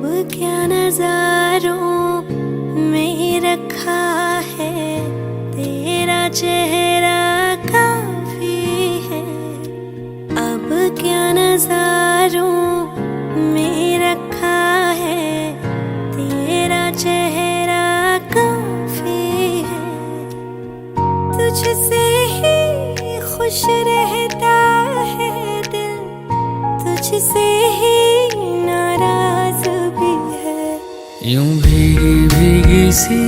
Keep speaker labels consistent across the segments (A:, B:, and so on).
A: क्या नजारों में रखा है तेरा चेहरा काफी है। अब क्या नजारों में रखा है तेरा चेहरा काफी है। तुझसे ही खुश रहता है दिल, तुझसे ही नाराज भी है।
B: यूं भीगी भीगी सी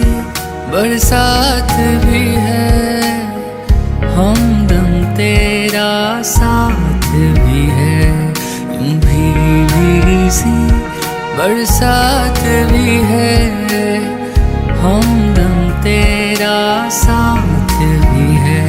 B: बरसात भी है, हमदम तेरा साथ भी है। यूं भीगी भीगी सी बरसात भी है, हमदम तेरा साथ भी है।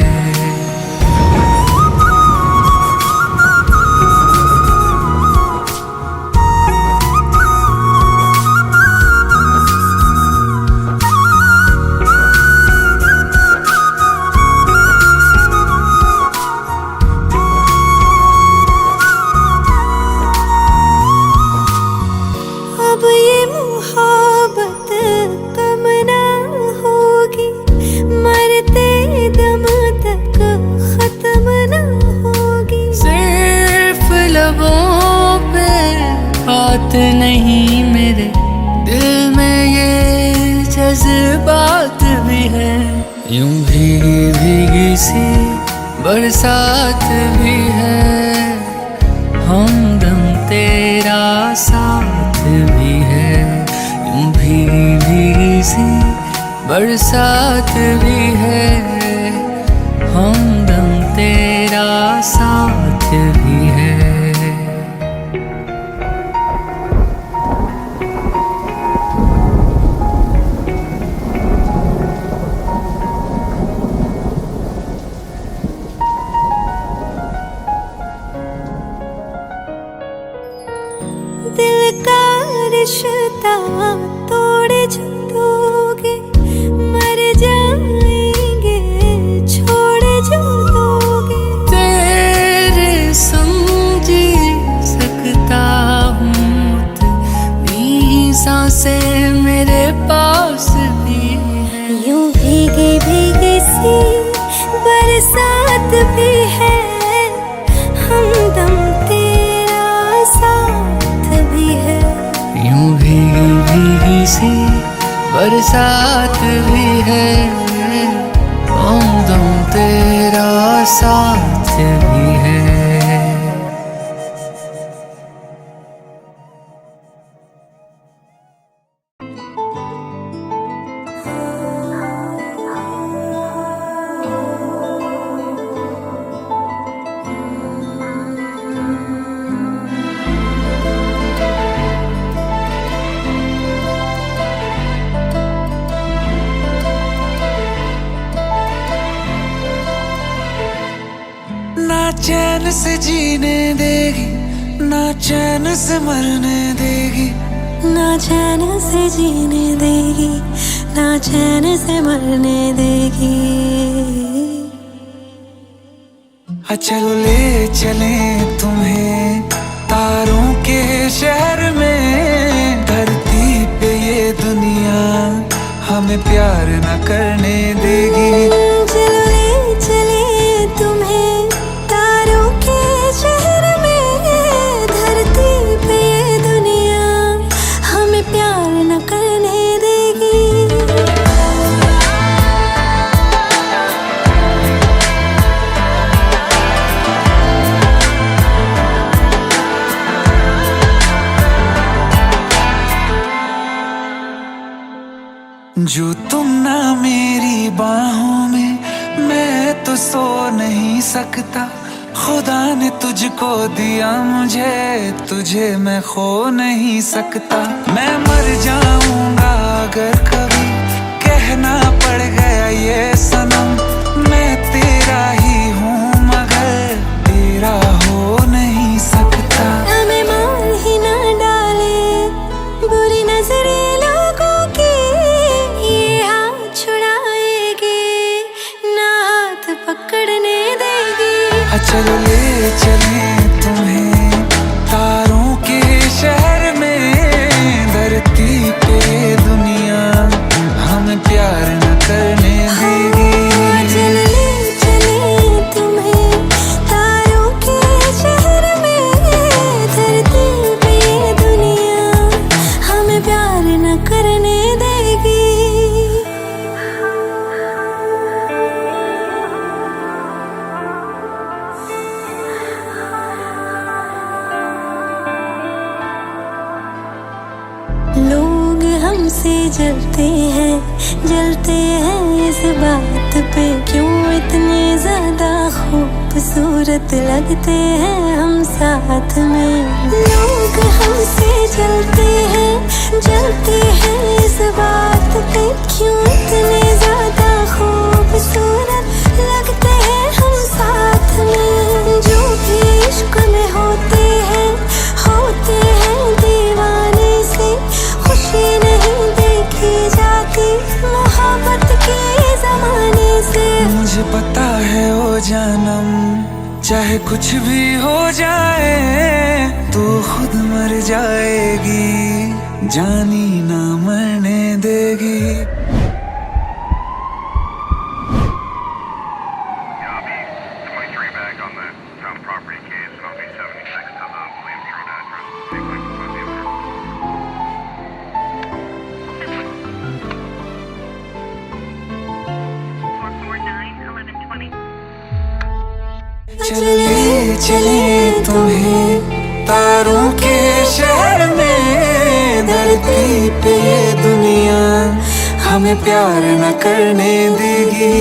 A: अब ये मोहब्बत कम ना होगी, मरते दम तक खत्म ना होगी।
B: सिर्फ लबों पे बात नहीं, मेरे दिल में ये जज्बात भी है। यूं भीगी भीगी सी बरसात भी है, हमदम तेरा साथ भी है। यूं भीगी भीगी सी बरसात भी है, हमदम तेरा साथ भी है।
A: दिल का रिश्ता तोड़ जो दोगे, मर जाएंगे छोड़ जो दोगे।
B: तेरे समझी सकता हूँ, तेरी सांसें मेरे पास भी है।
A: यूं भीगी भीगी सी बरसात भी है, हमदम तेरा साथ भी है।
B: यूं भीगी भीगी सी बरसात भी है, हमदम तेरा साथ भी है।
C: ना चैन से जीने देगी, ना चैन से मरने देगी।
A: ना चैन से जीने देगी, ना चैन से मरने देगी।
C: चलो ले चले तुम्हें तारों के शहर में, धरती पे ये दुनिया हमें प्यार न करने देगी।
A: चलो ले चले तुम्हें तारों के शहर में, धरती पे ये दुनिया हमें प्यार न करने देगी।
C: जो तुम ना मेरी बाहों में, मैं तो सो नहीं सकता। खुदा ने तुझको दिया मुझे, तुझे मैं खो नहीं सकता। मैं मर जाऊंगा अगर कभी कहना पड़ गया ये सनम, मैं तेरा ही हूँ मगर तेरा हो नहीं सकता।
A: हमें मार ही ना डाले बुरी नजरे लोगों की, ये हाथ छुड़ाएगी ना हाथ पकड़ने देगी।
C: चलो ले चले तुम्हें तारों के शहर में,
A: से जलते हैं इस बात पे, क्यों इतने ज्यादा खूबसूरत लगते हैं हम साथ में। लोग हमसे जलते हैं इस बात पे, क्यों इतने ज्यादा खूबसूरत लगते हैं हम साथ में। जो भी इश्क में होते हैं दीवाने से, खुशी नहीं देखी जाती मोहब्बत के जमाने से।
C: मुझे पता है ओ जानम, चाहे कुछ भी हो जाए तू खुद मर जाएगी, जानी ना मरने देगी। चले चले तुम्हें तारों के शहर में, धरती पे ये दुनिया हमें प्यार न करने देगी।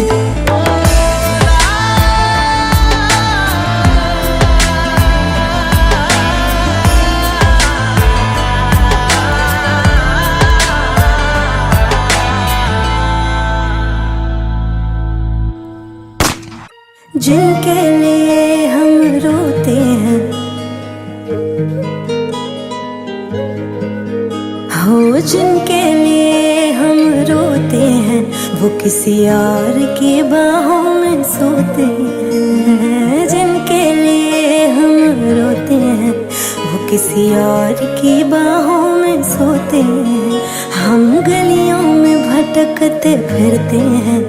A: जिनके लिए हम रोते हैं, हो जिनके लिए हम रोते हैं, वो किसी और की बाहों में सोते हैं। जिनके लिए हम रोते हैं, वो किसी और की बाहों में सोते हैं। हम गलियों में भटकते फिरते हैं,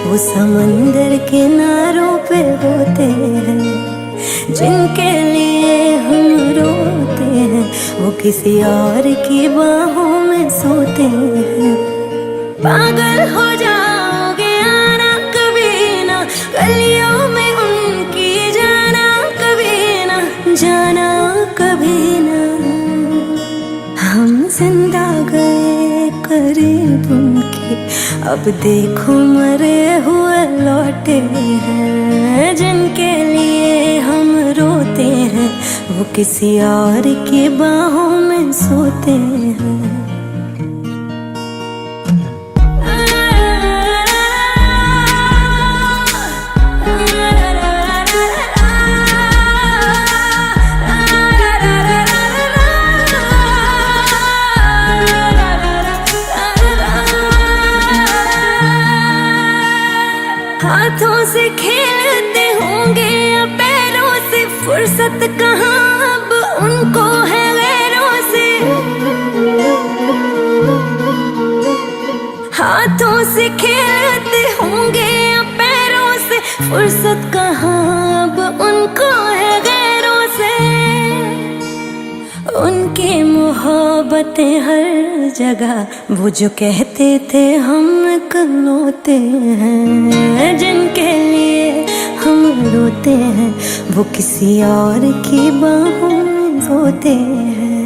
A: वो समंदर किनारों पे होते हैं। जिनके लिए हम रोते हैं, वो किसी और की बाहों में सोते हैं। पागल हो जाओगे आना कभी ना, गलियों में उनकी जाना कभी ना, जाना कभी ना। हम जिंदा गए करीब उनके, अब देखो मरे हुए लौटे हैं। जिनके लिए हम रोते हैं, वो किसी और की बाहों में सोते हैं। हाथों से खेलते होंगे या पैरों से, फुर्सत कहाँ अब उनको है गैरों से। हाथों से खेलते होंगे या पैरों से, फुर्सत कहाँ अब उनको है गैरों से। उनकी मोहब्बतें हर जगह, वो जो कहते थे हम इकलौते हैं। जिनके लिए हम रोते हैं, वो किसी और की बाहों में सोते हैं।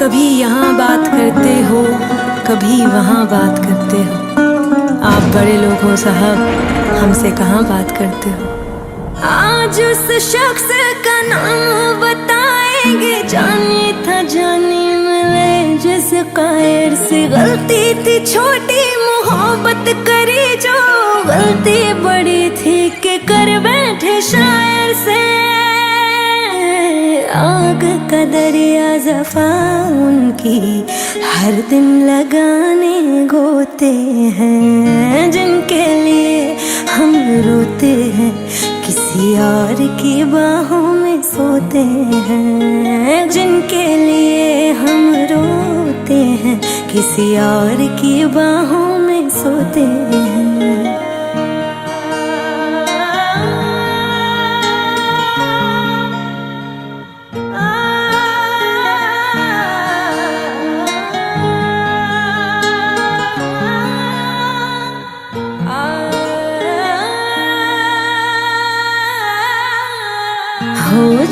A: कभी यहाँ बात करते हो, कभी वहाँ बात करते हो। आप बड़े लोग हो साहब, हमसे कहाँ बात करते हो। आज उस शख्स का नाम बताएंगे, जानी था जानी मिले जिस कायर से। गलती थी छोटी मोहब्बत करी जो, गलती बड़ी थी कि कर बैठे शायर से। आग का दरिया जफा उनकी, हर दिन लगाने गोते हैं। जिनके लिए हम रोते हैं, किसी और की बाहों में सोते हैं। जिनके लिए हम रोते हैं, किसी और की बाहों में सोते हैं। हो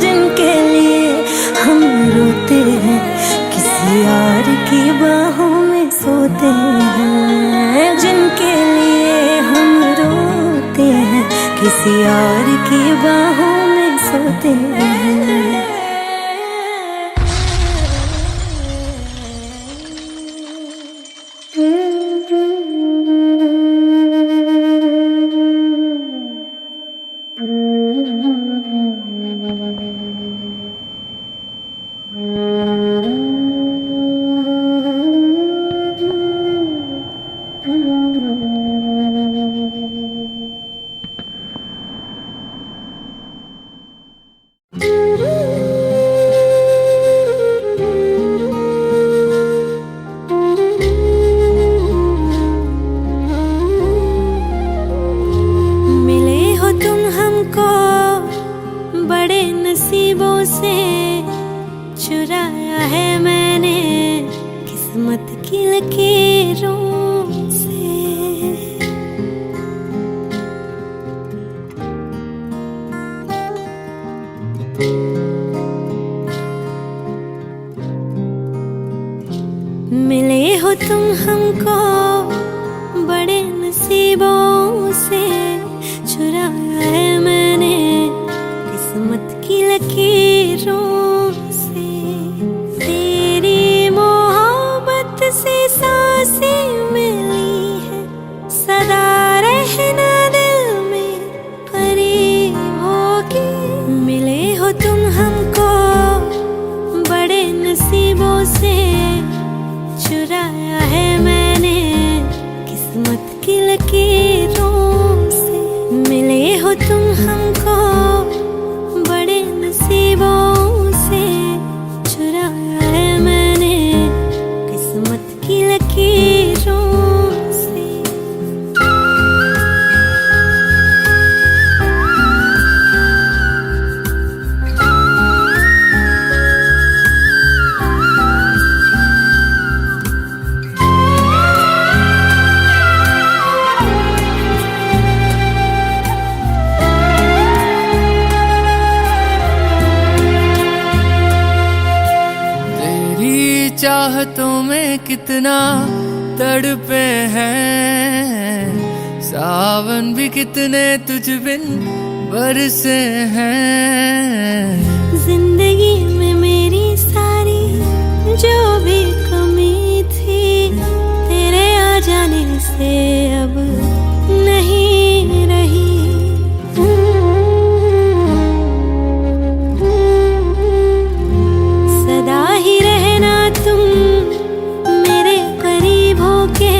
A: किसी और की बाहों में सोते हैं। बड़े नसीबों से चुराया है मैंने किस्मत की लकीरों से। मिले हो तुम हमको बड़े नसीबों से चुराया है मैंने किस्मत की लकीरों से। तेरी मोहब्बत से सांसें मिली है, सदा रहना दिल में करीब होके। मिले हो तुम हमको बड़े नसीबों से चुराया है मैंने किस्मत की लकीरों से। मिले हो तुम हमको बड़े नसीबों से चुराया है मैंने किस्मत की लकीरों से।
B: चाहतों में कितना तड़पे हैं, सावन भी कितने तुझ बिन बरसे हैं।
A: जिंदगी में मेरी सारी जो भी कमी थी तेरे आ जाने से अब नहीं रही। सदा ही रहना तुम मेरे करीब होके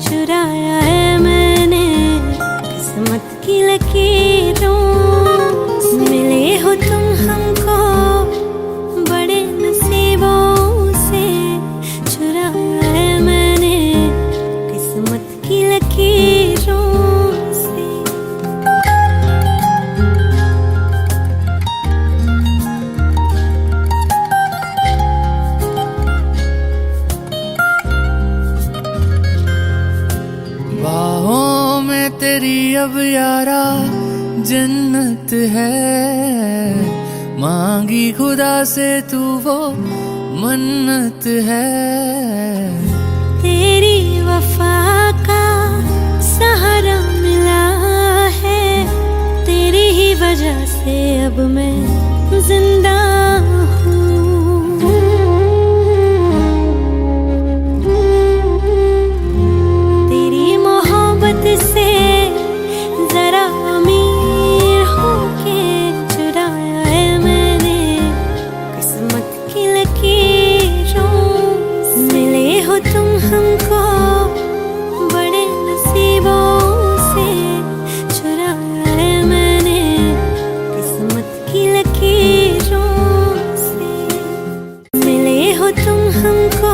A: चुराया है मैंने किस्मत की लकीरों। मिले हो तुम हमको बड़े नसीबों से चुराया है मैंने किस्मत की लकीरों से।
B: बाहों में तेरी अब यारा जन्नत है, मांगी खुदा से तू वो मन्नत है।
A: तेरी वफा का सहारा मिला है, तेरी ही वजह से अब मैं जिंदा हूँ। तेरी मोहब्बत से जरा अमीर होके चुराया है मैंने किस्मत की लकीरों। मिले हो तुम हमको बड़े नसीबों से चुराया है मैंने किस्मत की लकीरों से। मिले हो तुम हमको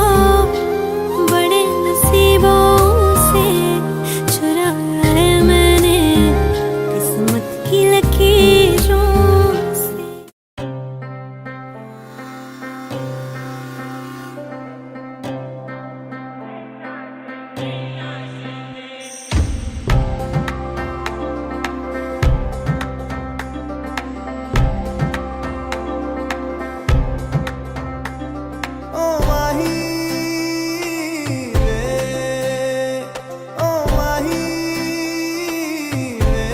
A: बड़े नसीबों से चुराया है मैंने किस्मत की लकीरों से।
D: ओ माही रे, ओ माही रे,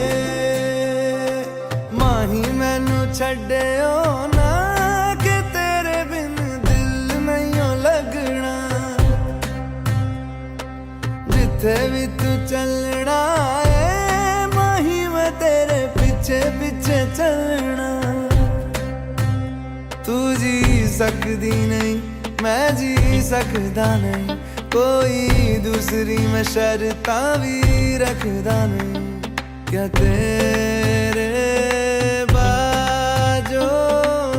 D: जिथे भी तू चलना है माही मैं तेरे पीछे पीछे चलना। तू जी सकदी नहीं मैं जी सकदा नहीं, कोई दूसरी मैं शर्तां भी रखदा नहीं। क्या तेरे बाजो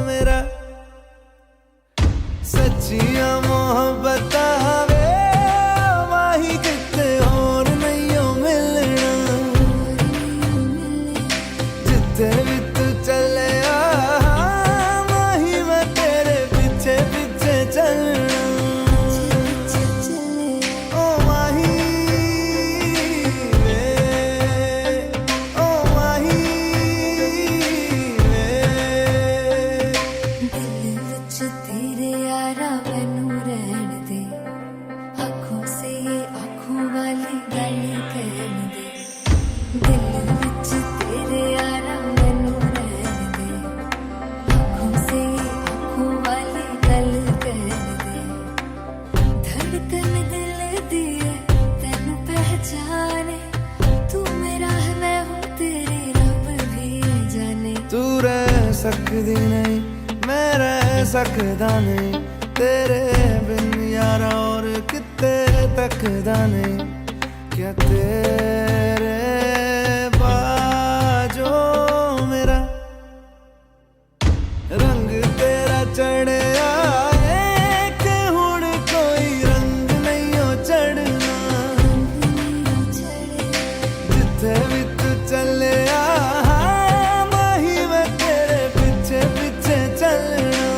D: मेरा सच्चियां मोहब्बत वे माही किते और नहीं हो मिलना। जिथे भी तू चले माही मैं तेरे पीछे पीछे चलना। ओ माही वे, ओ माही वे।
A: दिल विच तेरे यारा मैनू रहन दे, आँखों से आँखों वाली गल कहन दे। दिल विच तेरे यारा मैनू रहन दे, आँखों से आँखों वाली गल कहन दे। धड़कन दिल दी है तैनू पहचाने, तू मेरा है मैं हूँ तेरी रब भी जाने।
D: तू रह सकदी नहीं मैं रह सकदा नहीं, तेरे बिन यारा और किते तकदा नहीं। क्या तेरे बाजो मेरा रंग तेरा चढ़िया है कि हुण कोई रंग नहीं हो चढ़ना। जिथे भी तू चले माही मैं तेरे पीछे पीछे चलना।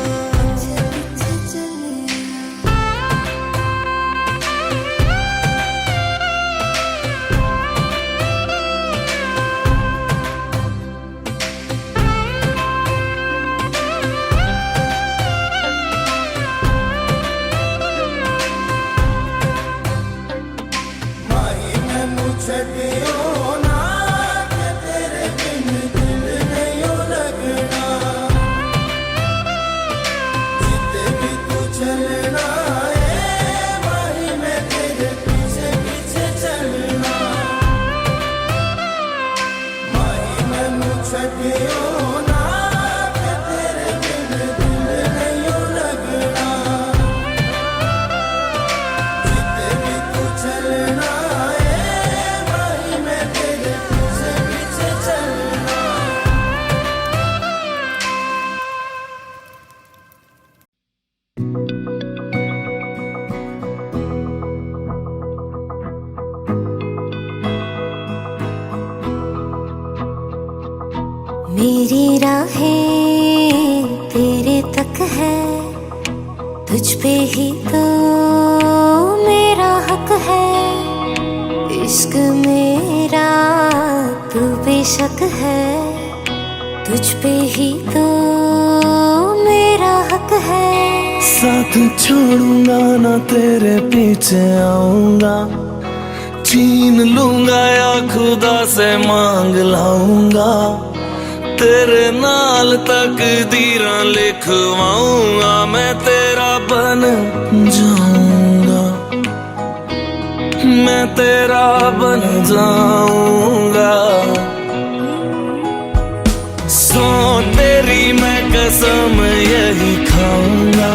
A: मेरी राहें तेरे तक है, तुझ पे ही तो मेरा हक है। इश्क मेरा तू बेशक है, तुझ पे ही तो मेरा हक है।
E: साथ छोड़ूंगा ना तेरे पीछे आऊंगा, छीन लूंगा या खुदा से मांग लाऊंगा। तेरे नाल तकदीरां लिखवाऊंगा, मैं तेरा बन जाऊंगा, मैं तेरा बन जाऊंगा। सो तेरी मैं कसम यही खाऊंगा,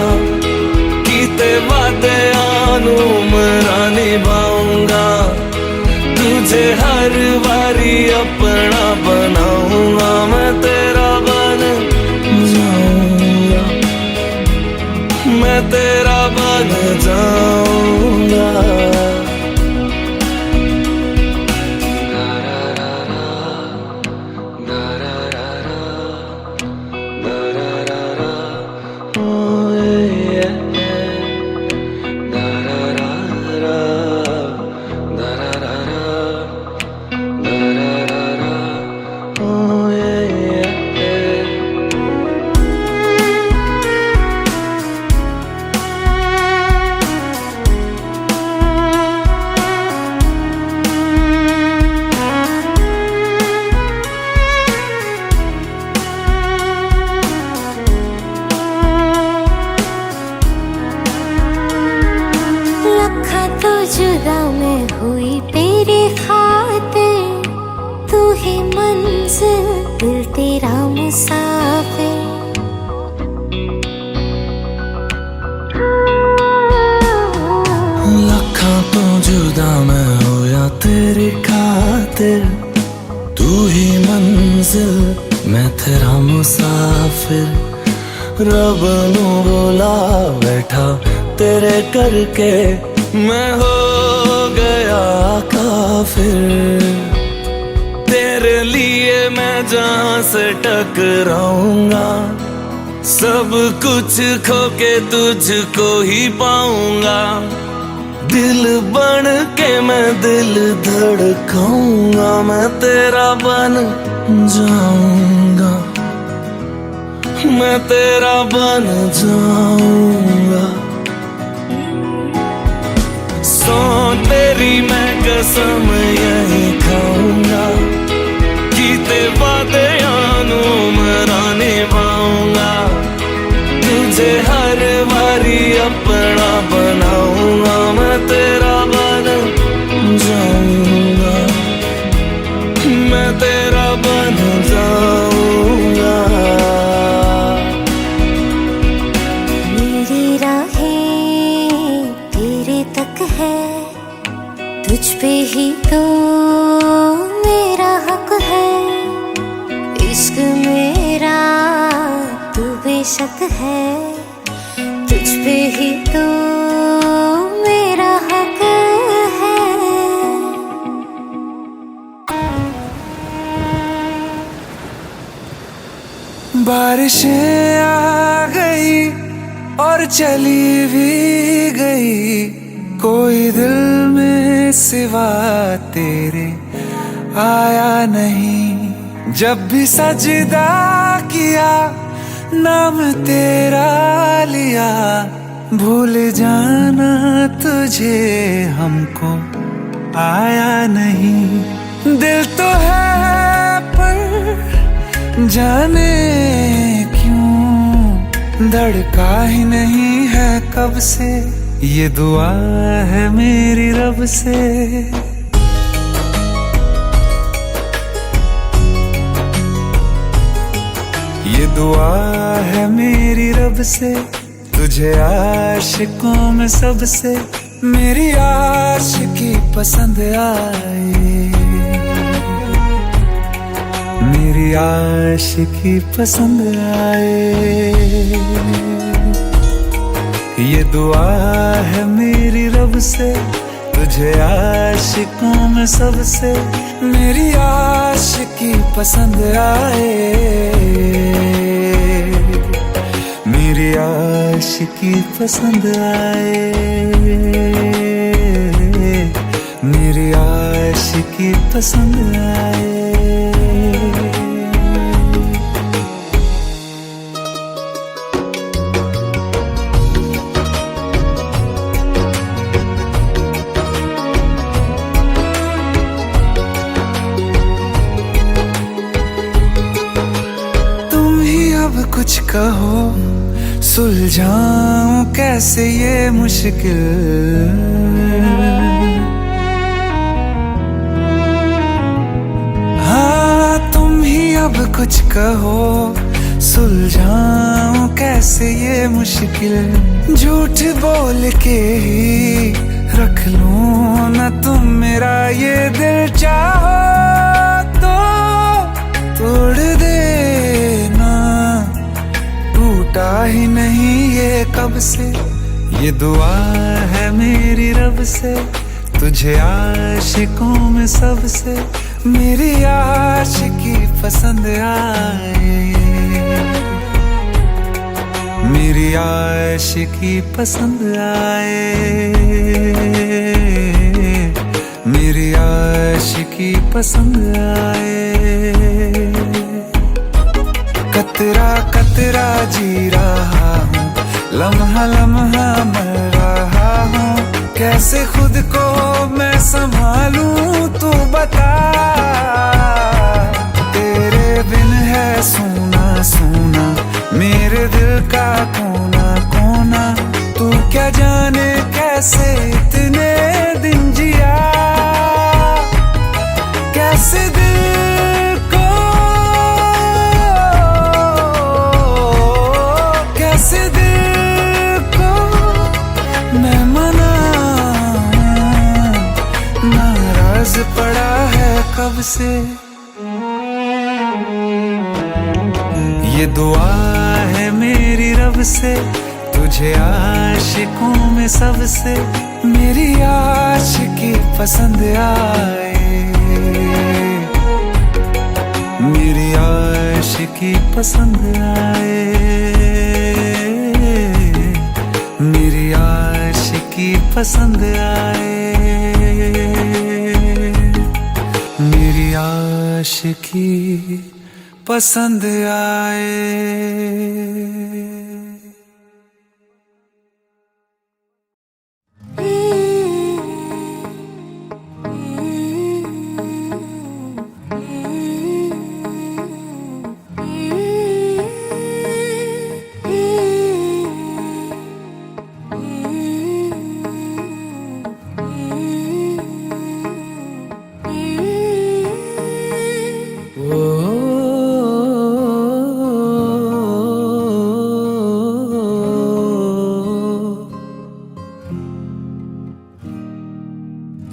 E: कीते वादे आनू मरा निभाऊंगा। तुझे हर बारी अपना बनाऊंगा, मैं तेरा बन जाऊंगा, मैं तेरा बन जाऊंगा।
A: जुदा मैं हुई तेरी खातिर, तू ही मंजिल दिल तेरा मुसाफिर।
E: लखा तो जुदा मैं होया तेरी खातिर, तू ही मंजिल मैं तेरा मुसाफिर। रब नू बोला बैठा तेरे करके, मैं हो गया काफिर। तेरे लिए मैं जहां से टकराऊंगा, सब कुछ खो के तुझको ही पाऊंगा। दिल बन के मैं दिल धड़काऊंगा, मैं तेरा बन जाऊंगा, मैं तेरा बन जाऊंगा। सो तेरी मैं कसम यही खाऊंगा, कीते वादे आनू मरा निभाऊंगा। तुझे हर बारी अपना बनाऊंगा, मैं तेरा बन जाऊंगा, मैं तेरा बन जाऊंगा।
A: मेरी राहें तेरे तक है, तुझ पे ही तो मेरा हक है। इश्क मेरा तू बेशक है, तुझ पे ही तो मेरा हक है।
C: बारिशें आ गई और चली भी गई, कोई दिल में सिवा तेरे आया नहीं। जब भी सजदा किया नाम तेरा लिया, भूल जाना तुझे हमको आया नहीं। दिल तो है पर जाने क्यों धड़का ही नहीं है कब से, ये दुआ है मेरी रब से। ये दुआ है मेरी रब से, तुझे आशिकों में सबसे मेरी आशिकी पसंद आए, मेरी आशिकी पसंद आए। ये दुआ है मेरी रब से, तुझे आशिकों में सबसे मेरी आशिकी पसंद आए, मेरी आशिकी पसंद आए, मेरी आशिकी पसंद आए। कुछ कहो सुलझाऊं कैसे ये मुश्किल, हाँ तुम ही अब कुछ कहो सुलझाऊं कैसे ये मुश्किल। झूठ बोल के ही रख लूं ना तुम मेरा ये दिल, चाहो तो तोड़ देना, टूटा ही नहीं ये कब से। ये दुआ है मेरी रब से, तुझे आशिकों में सबसे मेरी आशिकी पसंद आए, मेरी आशिकी पसंद आए, मेरी आशिकी पसंद आए। कतरा कतरा जी रहा हूँ, लम्हा लम्हा मर रहा हूँ, कैसे खुद को मैं संभालूं तू बता। तेरे बिन है सूना सूना मेरे दिल का कोना कोना, तू क्या जाने कैसे इतने दिन कागज पड़ा है कब से, ये दुआ है मेरी रब से, तुझे आशिकों में सबसे मेरी आशिकी पसंद आए, मेरी आशिकी पसंद आए, मेरी आशिकी पसंद आए, मेरी आशिकी पसंद आए।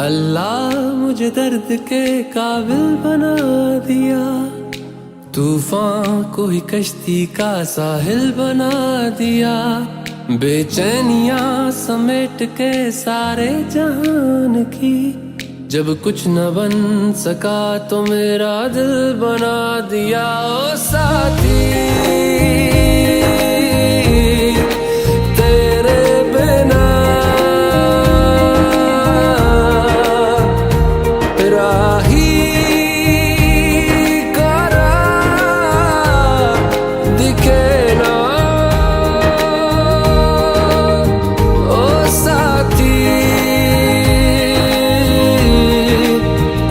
B: अल्लाह मुझे दर्द के काबिल बना दिया, तूफान को ही कश्ती का साहिल बना दिया, बेचैनियां समेट के सारे जहान की, जब कुछ न बन सका तो मेरा दिल बना दिया। ओ साथी तेरे बिना राही करा दिखे ना, ओ साथी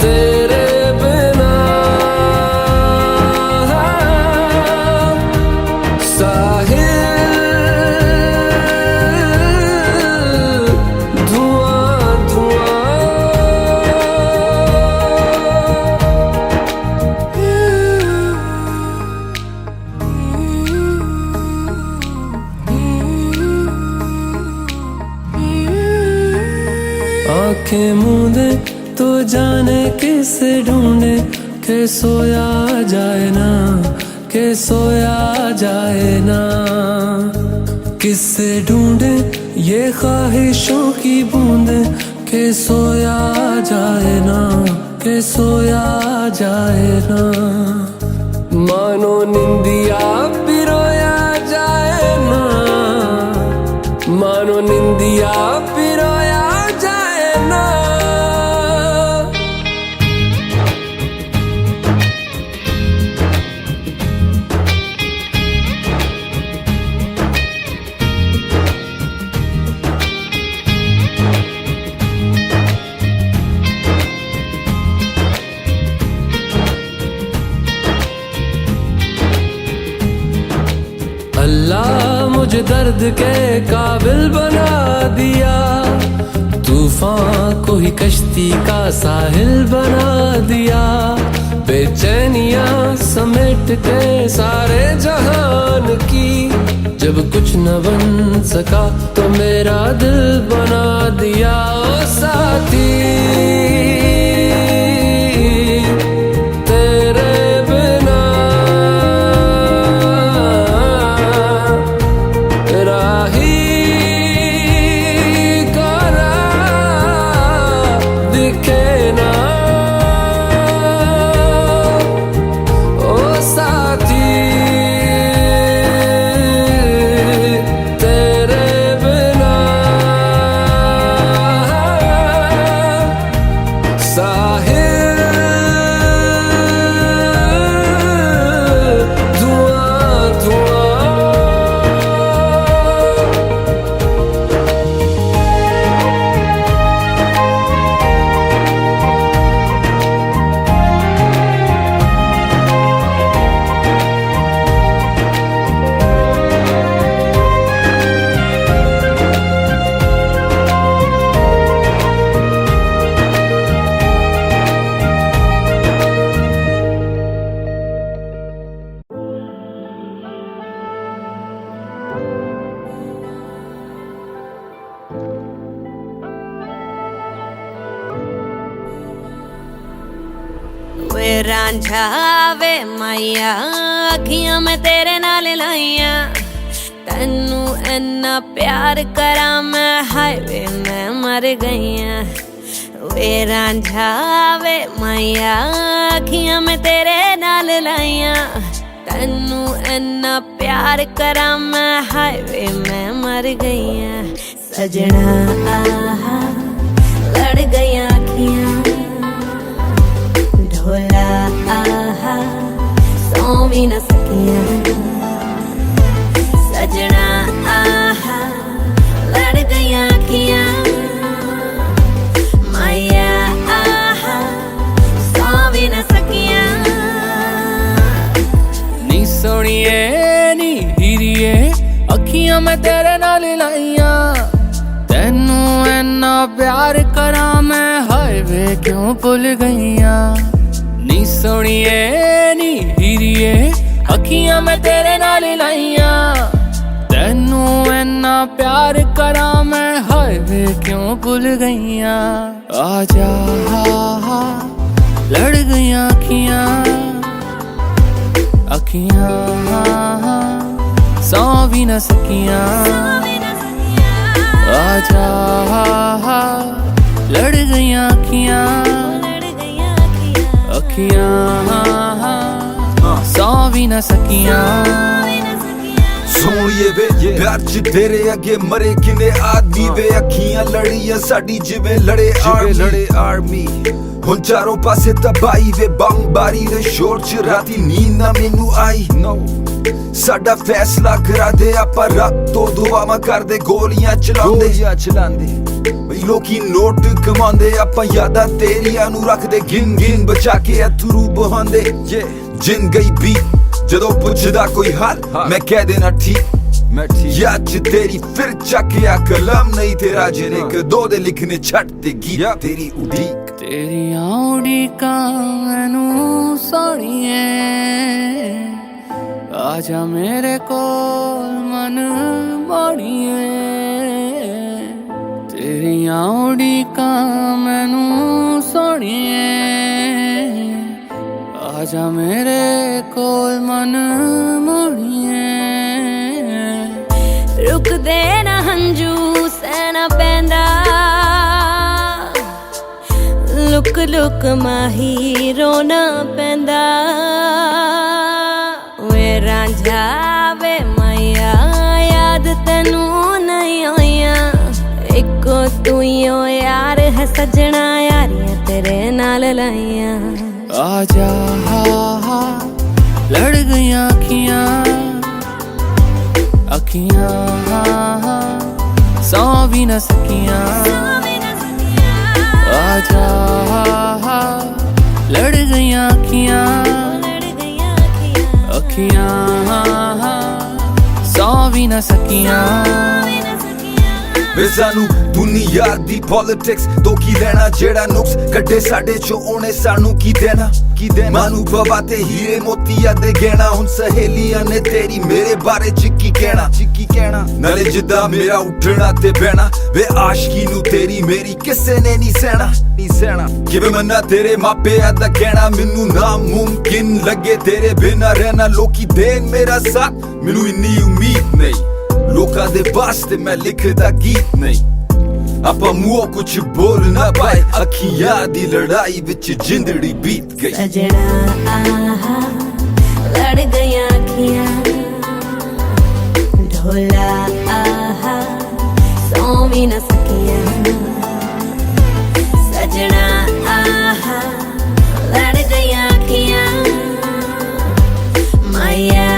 B: तेरे बिना साहिल धुआं धुआं। आंखें मूंदे तो जाने किसे ढूंढे, के सोया जाए ना, के सोया जाए ना, किससे ढूंढे ये ख्वाहिशों की बूंदे, के सोया जाए ना, के सोया जाए ना, मानो निंदिया पिरोया जाए ना, मानो निंदिया पिरोया जाए ना। अल्लाह मुझे दर्द के काबिल बना दिया, तूफान को ही कश्ती का साहिल बना दिया, बेचैनियां समेट के सारे जहान की, जब कुछ न बन सका तो मेरा दिल बना दिया। ओ साथी तेरे बिना राही करा दिखे ना, ओ साथी तेरे बिना साहिल धुआं धुआं।
A: वे रांझा वे माइया अखियां मैं तेरे नाल लाइया तेनू इन्ना प्यार करा मैं हाय वे मैं मर गईया वे रांझा वे माइया अखियां मैं तेरे नाल लाइया तेनू इन्ना प्यार करा मैं हाय वे मैं मर गईया सजना आहा लड़ गईया अखियां ढोला आहा सौ भी न सकियां सजना आहा लड़ गईया अखियां माया आहा सौ भी न सकियां
B: नी सोनिए नी हीरिए अखियां मैं तेरे नाल लाइया तेनू इन्ना प्यार करा मैं हाय वे क्यों भुल गईया नी सोनिए नी हीरिए अखियां मैं तेरे नाल लाइया तेनू इन्ना प्यार करा मैं हाय वे क्यों भुल गईया आजा लड़ गईया अखियां अखियां सौ भी न सकियां आजा लड़ गईया अखियां अखियां सौ भी न सकियां
F: सोनिए वे प्यार च तेरे अगे मरे किने आदमी वे अखियां लड़ियां साडी जिवें लड़े आर्मी हुण चारों पासे तबाही वे बमबारी दे शोर च राती नींद ना मैनू आई साडा फैसला करा दे आपां रब तो दुआवां करदे गोलियां चलांदे बई लोकी नोट कमांदे आपां यादां तेरियां नू रखदे गिन गिन बचा के अथरू बहांदे जिन गई बी जदों पुछदा कोई हाल मैं कह देना ठीक याद च तेरी फिर चकिया कलम नहीं तेरा जिने कदों दे लिखने छट ते गीत तेरी उड़ीक
B: तेरियां उड़ीकां मैनू सोहणिए आजा मेरे कोल मन मोड़िए तेरियां उड़ीकां मैनू सोहणिए आजा मेरे कोल मन मोड़िए
A: रुक दे ना हंजू सहना पैंदा लुक लुक माही रोना पैंदा वे रांझा वे माया याद तेनू नहीं आइया इको तू ही ओ यार है सजना यारियां तेरे नाल लाइया
B: आजा लड़ गईया अखियां अखियां सौ भी न सकियां आजा लड़ गईया अखियां अखियां सौ भी न सकियां
F: वे सानू दुनिया दी पॉलिटिक्स तो की लेना जेड़ा नुक्स कड्डे साडे चो ओने सानू की देना मानू बाबा ते हीरे मोतिया दे गहना हुन सहेलियां ने तेरी मेरे बारे च की कहना नाले जिद्दा मेरा उठना ते बहना वे आशिकी नू तेरी मेरी किसे ने नी सहना किवें मन्ना तेरे मापिया दा कहना मैनू नामुमकिन लगे तेरे बिना रहना लोकी देन मेरा साथ मैनू इन्नी उम्मीद नहीं लोका दे वास्ते मैं लिखदा गीत नहीं आपां मुंहों कुछ बोल ना पाए अखियां दी लड़ाई विच जिंदड़ी बीत गई
A: सजना आहा लड़ गईया अखियां ढोला आहा सौ भी न सकियां सजना आहा लड़ गईया अखियां माया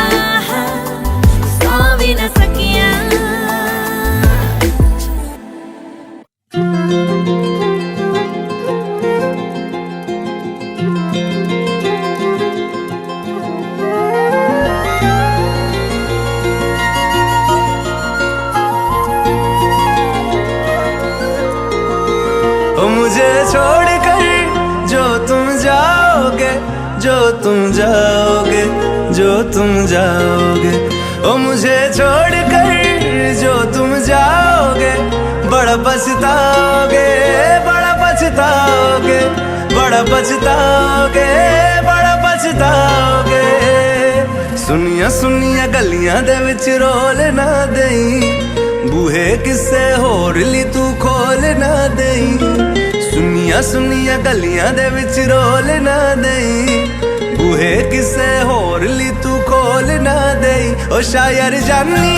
A: आहा सौ भी न सकियां
E: मुझे छोड़कर जो तुम जाओगे जो तुम जाओगे जो तुम जाओगे ओ मुझे छोड़कर जो तुम जाओगे बड़ा पछताओगे बड़ा पछताओगे बड़ा पछताओगे, बड़ा पछताओगे। सुनिया सुनिया गलियां दे विच रोल ना देई, बूहे किसे होर ली तू खोल ना देई। सुनिया सुनिया गलियां दे विच रोल ना देई, बूहे किसे होर ली तू खोल ना देई। ओ शायर जानी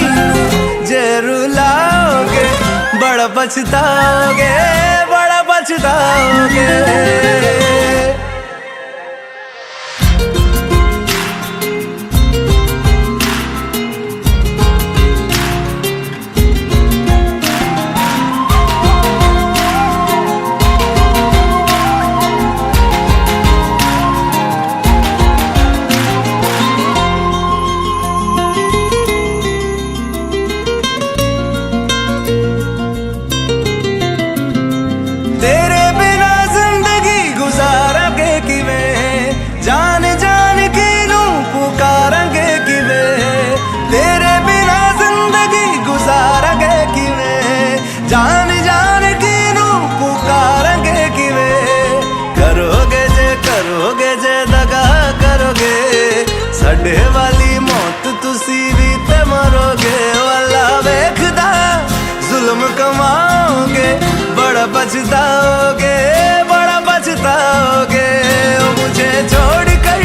E: जे रुलाओगे, बड़ा पछताओगे, बड़ा पछताओगे। तेरे बिना जिंदगी गुजारांगे किवें, जान जान के नू पुकारांगे किवें। तेरे बिना जिंदगी गुजारांगे किवें, जान जान के नू पुकारांगे किवें। करोगे जे दगा करोगे, साडे वाली मौत तुसी भी ते मरोगे। वाला वेखदा जुल्म कमाओगे, बड़ा पछताओगे, बड़ा पछताओगे। ओ मुझे छोड़ कर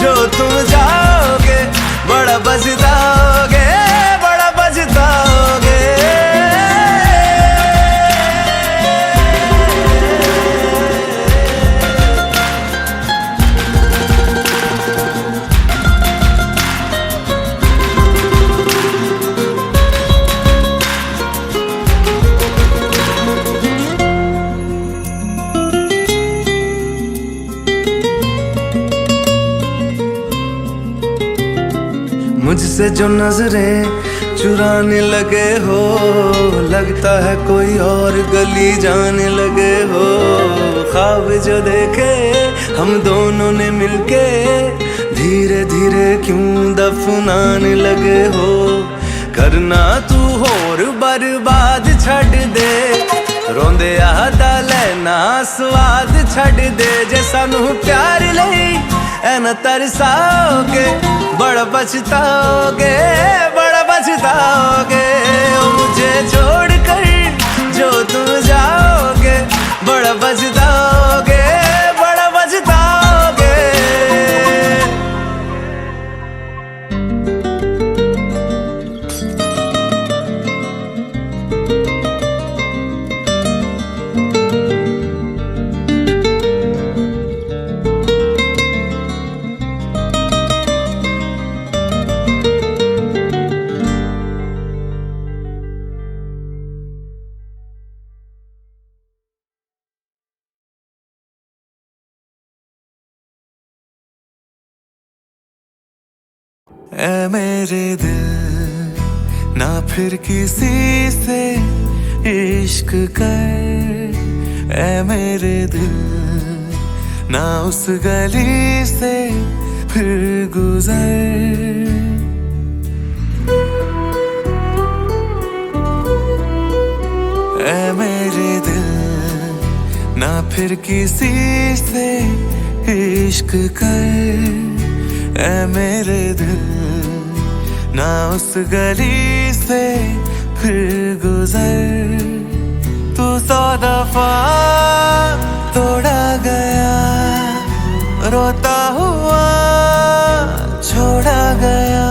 E: जो तुम जाओगे, बड़ा पछताओगे, बड़ा पछताओगे। मुझसे जो नजरें चुराने लगे हो, लगता है कोई और गली जाने लगे हो। ख्वाब जो देखे हम दोनों ने मिलके, धीरे धीरे क्यों दफनाने लगे हो। करना तू होर बर्बाद छड़ दे, रोंदे आदा लेना स्वाद छड़ दे। जे सानू प्यार लई ऐना तरसाओगे, बड़ा पछताओगे, बड़ा पछताओगे। ओ मुझे छोड़ कर जो तुम जाओगे, बड़ा पछताओगे, बड़ा पछताओगे।
C: ऐ मेरे दिल ना फिर किसी से इश्क कर, ऐ मेरे दिल ना उस गली से फिर गुजर। ऐ मेरे दिल ना फिर किसी से इश्क कर, ऐ मेरे दिल ना उस गली से फिर गुजर। तू 100 दफा तोड़ा गया, रोता हुआ छोड़ा गया,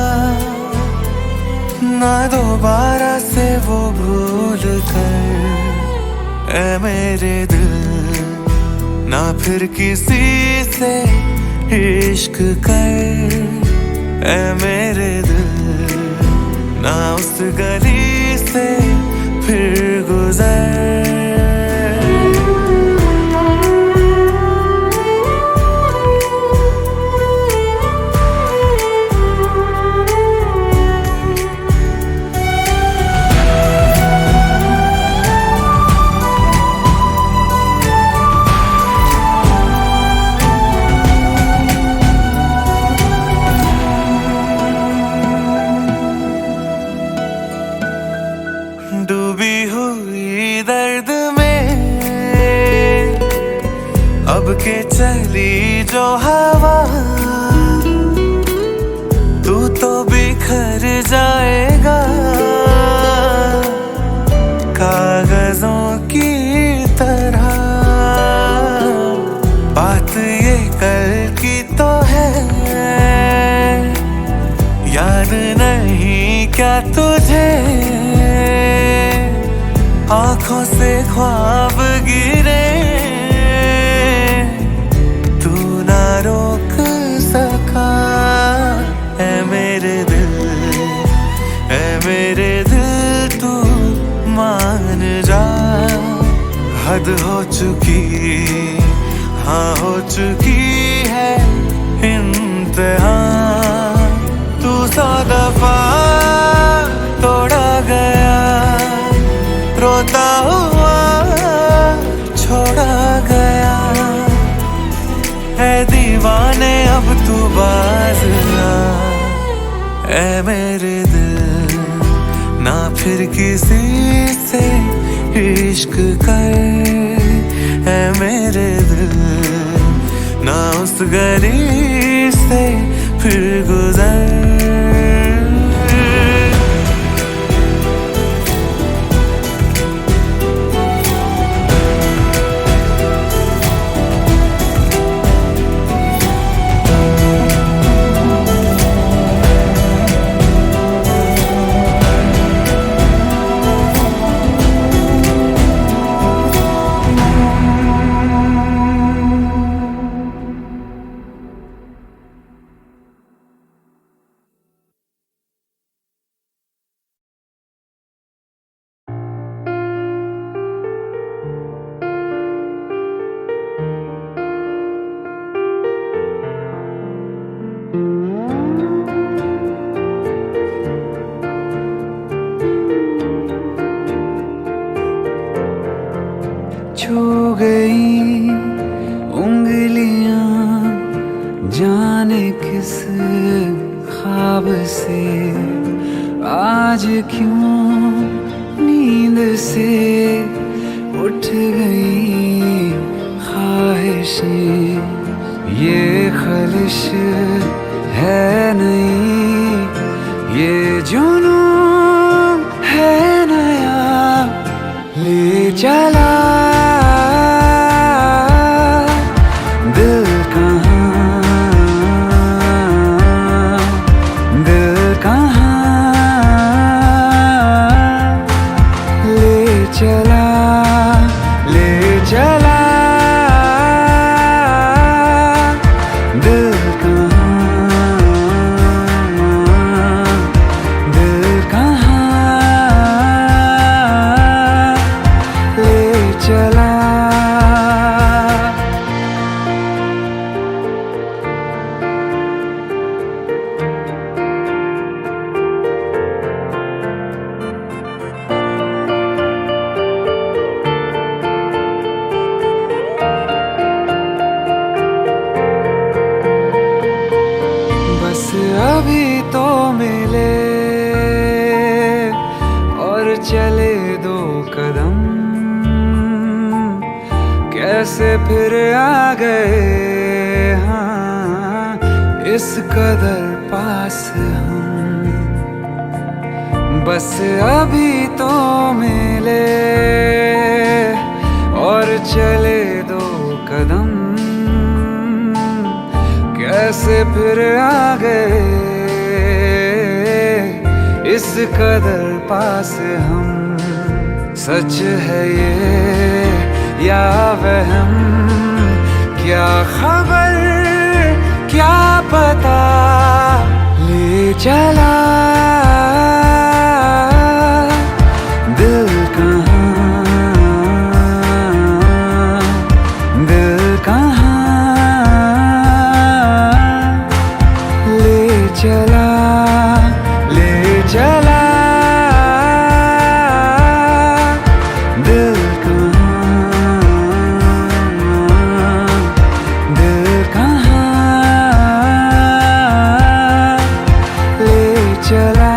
C: ना दोबारा से वो भूल कर। ऐ मेरे दिल ना फिर किसी से इश्क कर, ऐ मेरे दिल ना उस गली से फिर गुजर। डूबी हुई दर्द
D: के चली जो हवा, तू तो बिखर जाएगा कागजों की तरह। बात ये कल की तो है, याद नहीं क्या तुझे? आंखों से ख्वाब गिरे, तू ना रोक सका। ऐ मेरे दिल, ऐ मेरे दिल तू मान जा, हद हो चुकी, हाँ हो चुकी है इंतहा। तू 100 दफा तोड़ा गया, रोता हुआ छोड़ा गया। है दीवाने अब तू बाज आ, ऐ मेरे दिल ना फिर किसी से इश्क कर। ऐ मेरे दिल ना उस गली से फिर गुजर।
C: छू गई उंगलियां जाने किस ख्वाब से, आज क्यों नींद से उठ गई ख्वाहिशें। ये खलिश है नहीं, ये जुनून है नया, ले चला अभी तो मिले और चले 2 कदम, कैसे फिर आ गए हाँ इस कदर पास हम। बस अभी तो मिले और चले 2 कदम, कैसे फिर आ गए इस कदर पास हम। सच है ये या वहम, क्या खबर क्या पता, ले चला दिल कहाँ, दिल कहाँ ले चला, ले चला दिल कहाँ, दिल कहाँ ले चला।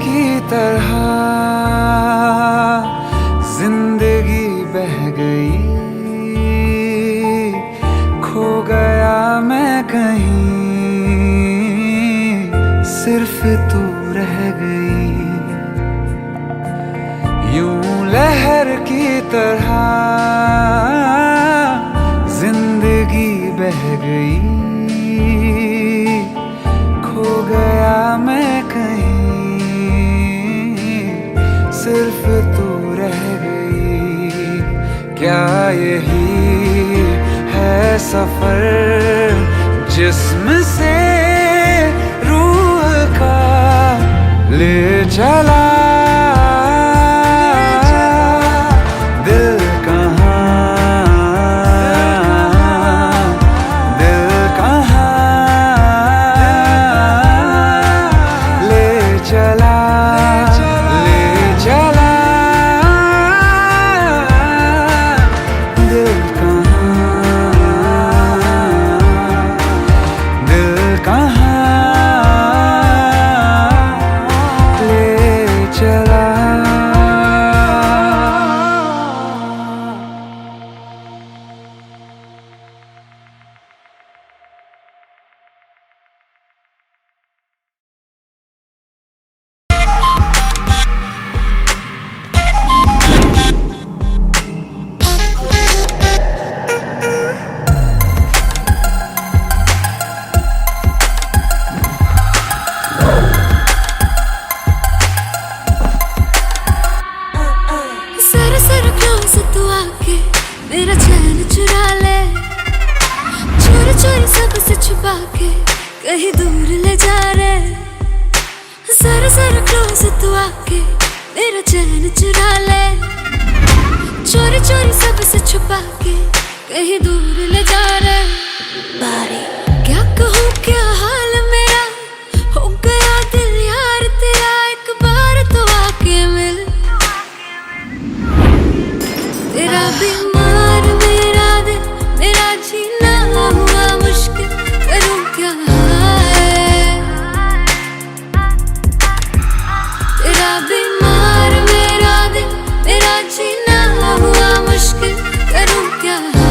C: की तरह जिंदगी बह गई, खो गया मैं कहीं, सिर्फ तू रह गई। यूं लहर की तरह जिंदगी बह गई, खो गया मैं कहीं, सिर्फ तू रह गई। क्या यही है सफर जिस्म से रूह का ले चला?
A: मेरा चैन चुरा ले, चोरी चोरी सबसे छुपा के कहीं दूर ले जा रे। जरा जरा क्लोज तू आके मेरा चैन चुरा ले, चोरी चोरी सबसे छुपा के कहीं दूर ले जा रे। क्या कहूँ क्या हाल मेरा, हो गया दिल यार तेरा, एक बार तो आके मिल। तेरा बीमार मेरा दिल, मेरा जीना हुआ मुश्किल, करूँ क्या है। तेरा बीमार मेरा दिल, मेरा जीना हुआ मुश्किल, करूँ क्या है।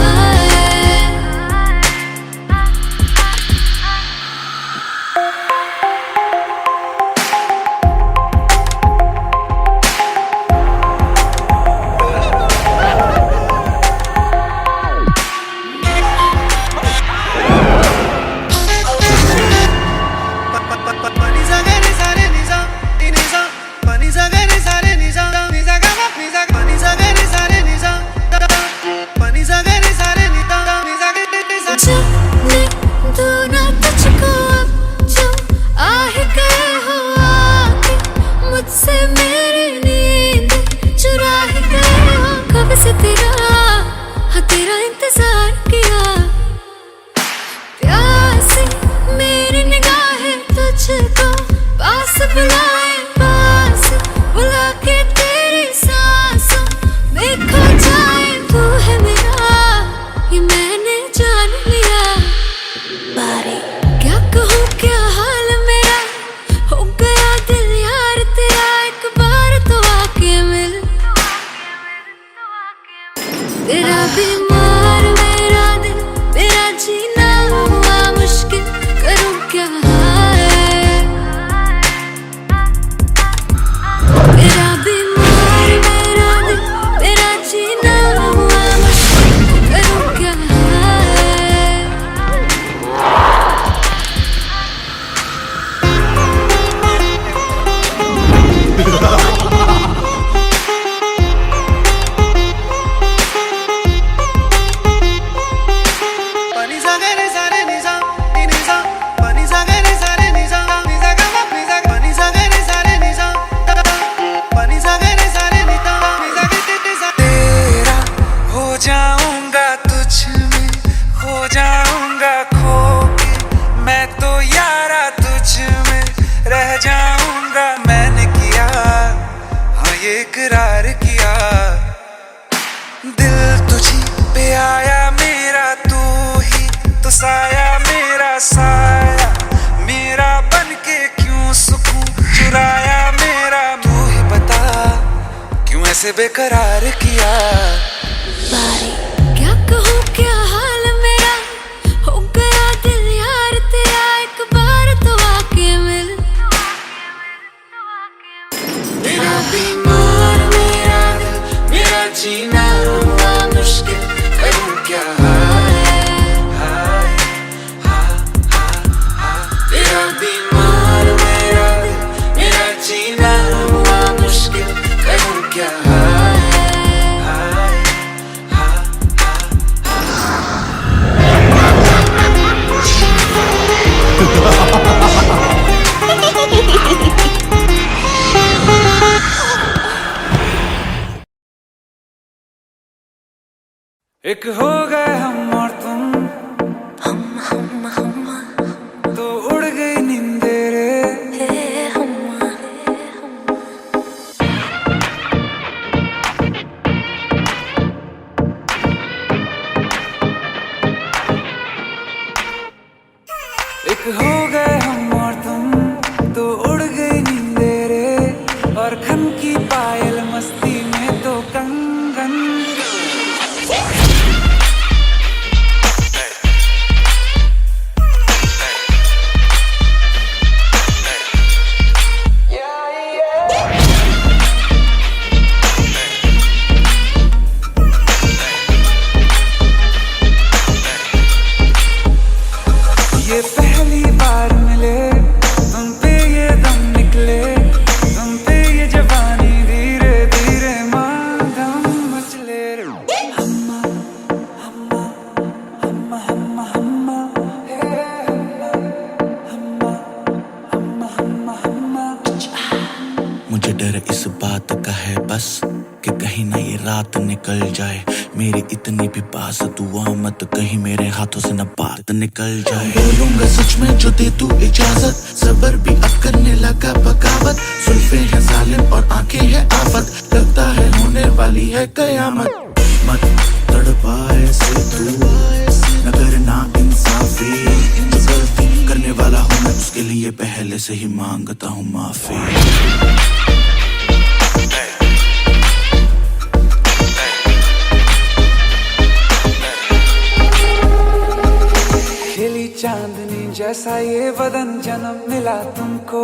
A: तेरा इंतजार किया, प्यासी मेरी निगाहें तुझको पास बुलाए, पास बुला के तेरी सांसों में खो जाए। तू है मेरा ये मैंने जान लिया। क्या कहूँ क्या हाल मेरा, हो गया दिल यार तेरा, एक बार तो आके मिल। तेरा बीमार मेरा दिल, मेरा जीना हुआ मुश्किल, करूँ क्या है। तेरा बीमार मेरा दिल, मेरा जीना हुआ मुश्किल, करूँ क्या है।
C: इकरार किया, दिल तुझी पे आया मेरा, तू ही तो साया मेरा, साया मेरा बन के क्यों सुकून चुराया मेरा। कैसे बेकरार किया।
A: क्या कहूँ क्या हाल मेरा, हो गया दिल यार तेरा, एक बार तो आके मिल।
C: मेरा बीमार मेरा दिल, मेरा जीना हुआ मुश्किल, करूँ क्या हाय। मेरा बीमार मेरा दिल, मेरा जीना हुआ मुश्किल, करूँ क्या एक हो गए हम और तुम, तो उड़ गई नींदे रे। एक हो गए हम और तुम, तो उड़ गई नींदे रे, और खन की पायल मस्ती में तो कंगन। ये पहली बार मिले, तुम पे ये दम निकले, तुम पे ये जवानी धीरे धीरे मांगम मचले रे। हम्मा हम्मा हम्मा हम्मा हम्मा हे हम्मा हम्मा हम्मा हम्मा।
G: मुझे डर इस बात का है बस कि कहीं ना ये रात निकल जाए, मेरी इतनी भी पास दुआ मत कहीं मेरे हाथों से न बात निकल जाए। बोलूंगा सच में जो दे तू इजाजत, सबर भी अब करने लगा बगावत, जुल्फे हैं जालिम और आंखें हैं आफत, लगता है होने वाली है कयामत। मत तड़पाए से तू न करना इंसाफी, जो गलती करने वाला हूँ मैं उसके लिए पहले से ही मांगता हूँ माफी।
C: खिली चांदनी जैसा ये बदन जन्म मिला तुमको,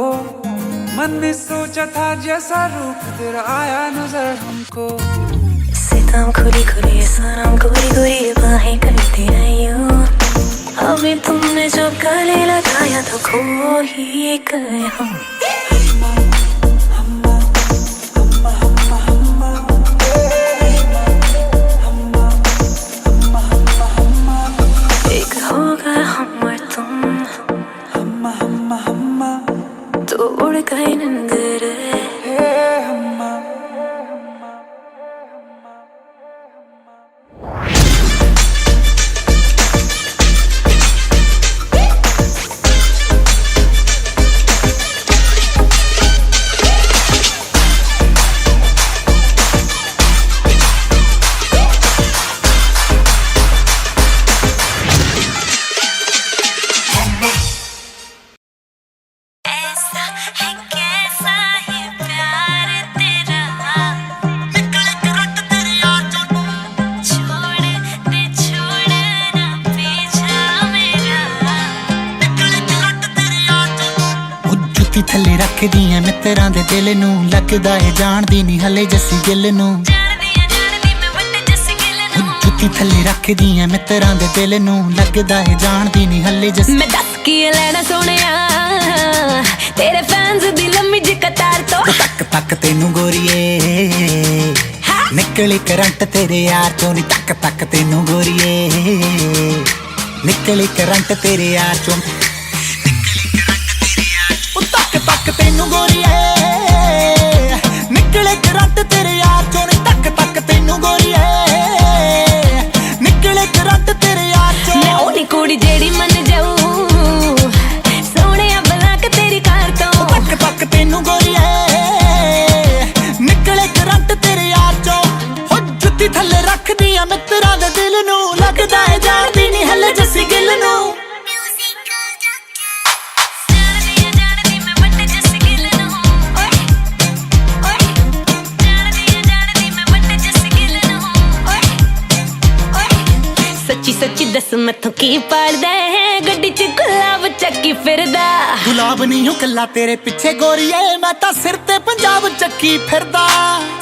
C: मन ने सोचा था जैसा रूप तेरा आया नजर हमको।
A: सितम खुली खुली सनम गोरी गोरी बाहें करती रही हो, अभी तुमने जो गले लगाया तो खो ही गए हम। एक होगा हम और तुम, तो उड़ गए नींद रे।
G: थल्ले रख दिया मित्रा दे दिल नू, लगदा है जानदी नहीं हले जस्सी गिल नू। जुत्ती थल्ले रख दिया मित्रा दे दिल नू, लगदा है जानदी नहीं हले जस्सी।
A: मैं दस की लेना सोनिया तेरे फैंस दी लम्मी जी कतार तो
G: तक तक तेनू गोरिए निकली करंट तेरे यार चों नी, तक तक तेनू गोरिए निकली करंट तेरे यार चों, तक तेनू गोरिए निकले करंट तेरे यार चों नी, तक तक तेनू गोरिए निकले करंट तेरे यार चों।
A: मैं ओनी कुड़ी जेड़ी मन जाऊं सोने बला के तेरी कार तो,
G: तक तक तेनू गोरिए निकले करंट तेरे यार चों। हो जुत्ती थल्ले रख दिया मित्रा दे दिल नू, लगदा है जानदी नहीं हले जस्सी गिल नू।
A: सच्ची दस मैथों की पाड़दा है गड्डी च गुलाब चक्की फिरदा
H: गुलाब नहीं हूं कल्ला तेरे पीछे गोरीए मैं तां सिर ते पंजाब चक्की फिरदा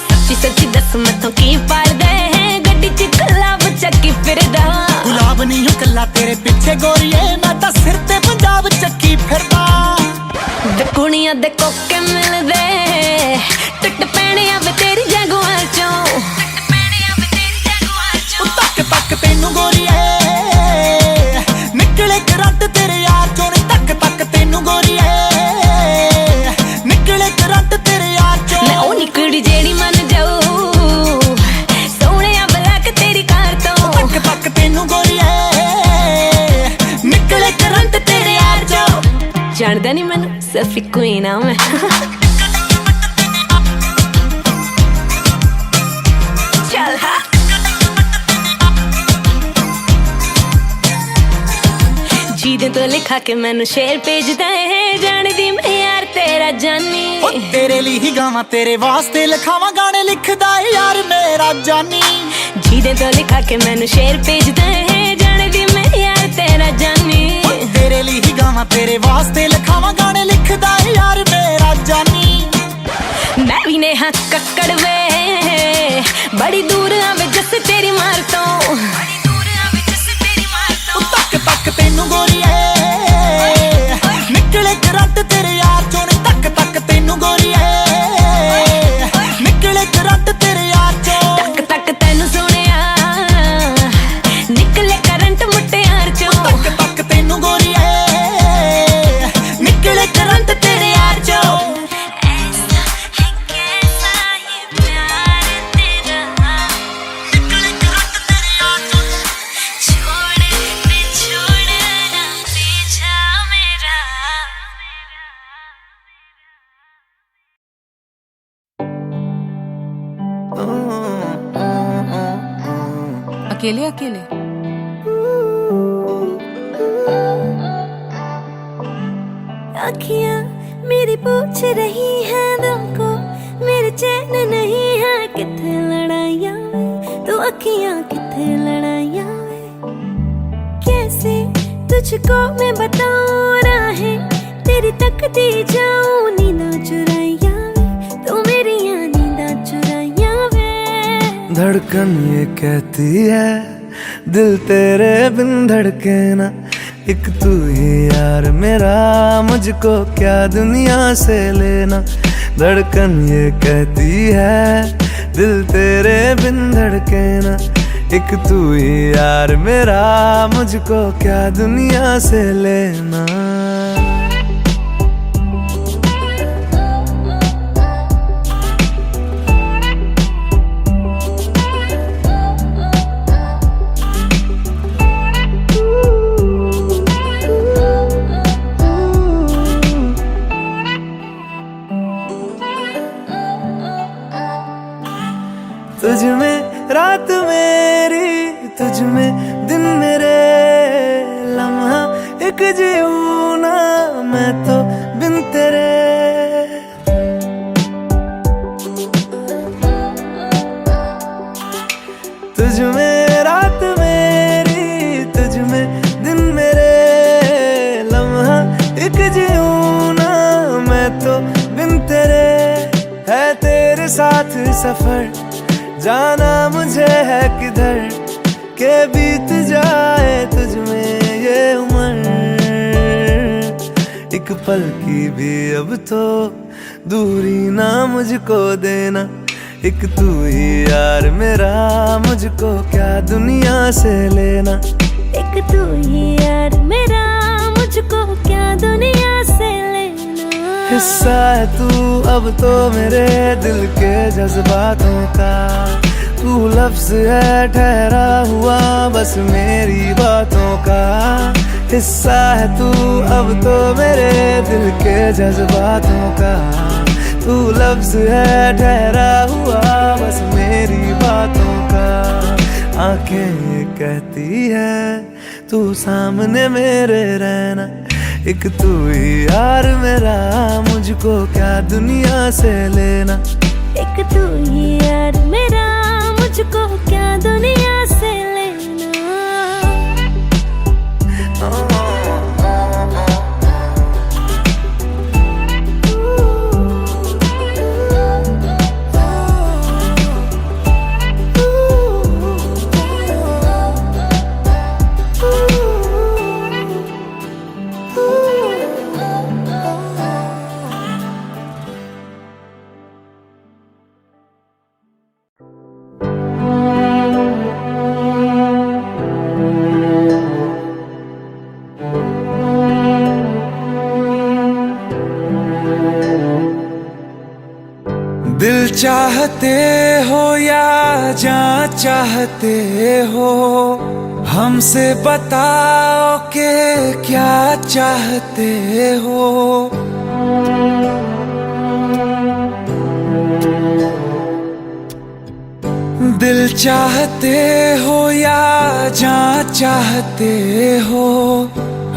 A: सच्ची सच्ची दस मैथों की पाड़दा है गड्डी च गुलाब चक्की फिरदा
H: गुलाब नहीं हूं कल्ला तेरे पीछे गोरीए मैं तां सिर ते पंजाब चक्की फिरदा
A: वे कुड़ियां दे कोके मिलदे टुट पैणे आवे तेरी जगुआं चों
H: तक तक तेनू गोरीए निकले करंट तेरे यार चों तक तक तेनू गोरीए निकले करंट तेरे यार चों
A: मैं ओ निकड़ी जेड़ी मन जाऊं सोहणिया ब्लैक तेरी कार तो
H: तक तक तेनू गोरीए निकले करंट तेरे यार चों
A: जानदा नहीं मैनू सफी क्वीन आ मैं चल हा जीदे तो लिखा के मैनू शेर भेजदा है जानदी मैं यार तेरा जानी
H: ओ तेरे लिए ही गावां तेरे वास्ते लिखावां गाने लिखदा यार मेरा जानी
A: जीदे तो लिखा के मैनू शेर भेजदा है जानदी मैं यार तेरा जानी
H: ओ तेरे लिए ही गावां तेरे वास्ते लिखावां गाने लिखदा यार मेरा जानी
A: मैं भी नेहा कक्कड़ वे बड़ी दूर आवे जस तेरी मार तो
H: तक तक तेनू गोरीए निकले करंट तेरे यार चों तक तक तेनू गोरीए निकले करंट तेरे यार चों
A: तक तक तेनू सुनिया निकले करंट मुटियार चों
H: तक तक तेनू गोरीए निकले करंट तेरे यार चों
A: ऐसा है कैसा ये प्यार तेरा
H: निकले करंट तेरे यार चों
A: छोड़ छोड़ना पीछा मेरा
I: अकेले अकेले
A: अखियां मेरी पूछ रही है दिल को मेरे चैन नहीं है किथे लड़ाइयां तू अखियां किथे लड़ाइयां कैसे तुझको मैं बताऊं राहें तेरी तकती जाऊं नींदा चुराइयां तू मेरी नींदा चुराइयां वे
D: धड़कन ये कहती है दिल तेरे बिन धड़के ना एक तू ही यार मेरा मुझको क्या दुनिया से लेना धड़कन ये कहती है दिल तेरे बिन धड़के ना एक तू ही यार मेरा मुझको क्या दुनिया से लेना तुझ में रात मेरी तुझ में दिन मेरे लम्हा एक जीऊं ना मैं तो बिन तेरे तुझ में रात मेरी तुझ में दिन मेरे लम्हा एक जीऊं ना मैं तो बिन तेरे है तेरे साथ सफर जाना मुझे है किधर के बीत जाए तुझ में ये उम्र एक पल की भी अब तो दूरी ना मुझको देना एक तू ही यार मेरा मुझको क्या दुनिया से लेना
A: एक तू ही यार मेरा मुझको क्या दुनिया से लेना
D: हिस्सा है तू अब तो मेरे दिल के जज्बातों का तू लफ्ज है ठहरा हुआ बस मेरी बातों का हिस्सा है तू अब तो मेरे दिल के जज्बातों का तू लफ्ज है ठहरा हुआ बस मेरी बातों का आंखें ये कहती है तू सामने मेरे रहना एक तू ही यार मेरा मुझको क्या दुनिया से लेना
A: एक तू ही यार मेरा मुझको क्या दुनिया से लेना
C: दिल चाहते हो या जान चाहते हो, हमसे बताओ कि क्या चाहते हो। दिल चाहते हो या जान चाहते हो,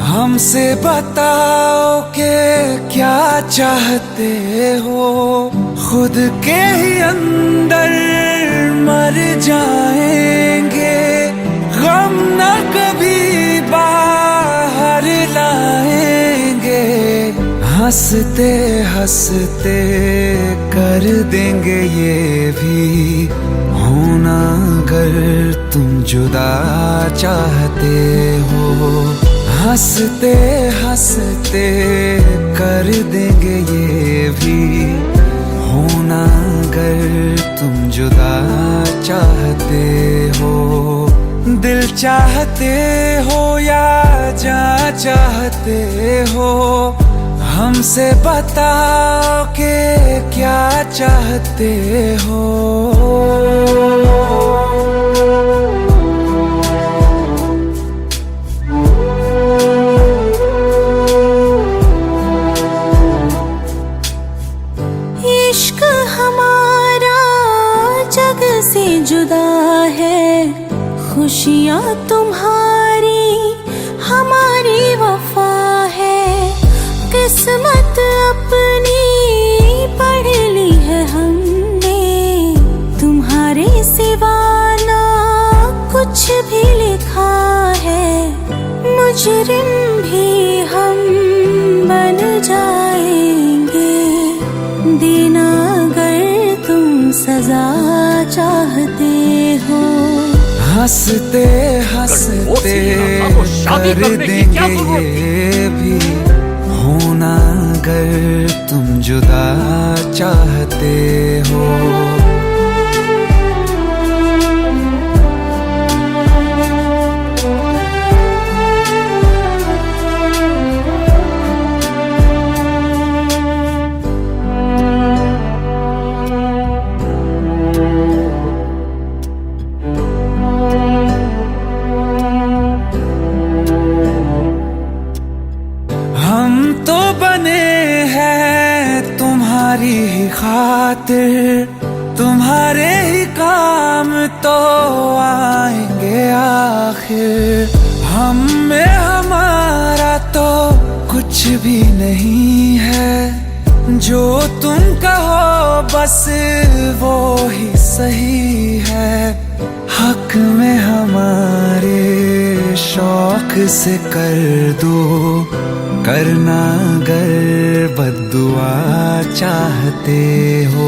C: हमसे बताओ कि क्या चाहते हो। खुद के ही अंदर मर जाएंगे, गम न कभी बाहर लाएंगे। हंसते हंसते कर देंगे ये भी, होना अगर तुम जुदा चाहते हो। हंसते हंसते कर देंगे ये भी, होना अगर तुम जुदा चाहते हो। दिल चाहते हो या जान चाहते हो, हमसे बताओ कि क्या चाहते हो।
A: इश्क हमारा जग से जुदा है, खुशियाँ तुम्हारी हमारी वफा है। किस्मत अपनी पढ़ ली है हमने, तुम्हारे सिवा ना कुछ भी लिखा है। मुजरिम भी हम बन जाएंगे, देना अगर तुम सजा चाहते हो।
C: हंसते हंसते कर देंगे ये भी, होना अगर तुम जुदा चाहते हो। तुम्हारी ही खातिर, तुम्हारे ही काम तो आएंगे आखिर। हम में हमारा तो कुछ भी नहीं है, जो तुम कहो बस वो ही सही है। हक में हमारे शौक से कर दो, करना अगर बद्दुआ चाहते हो।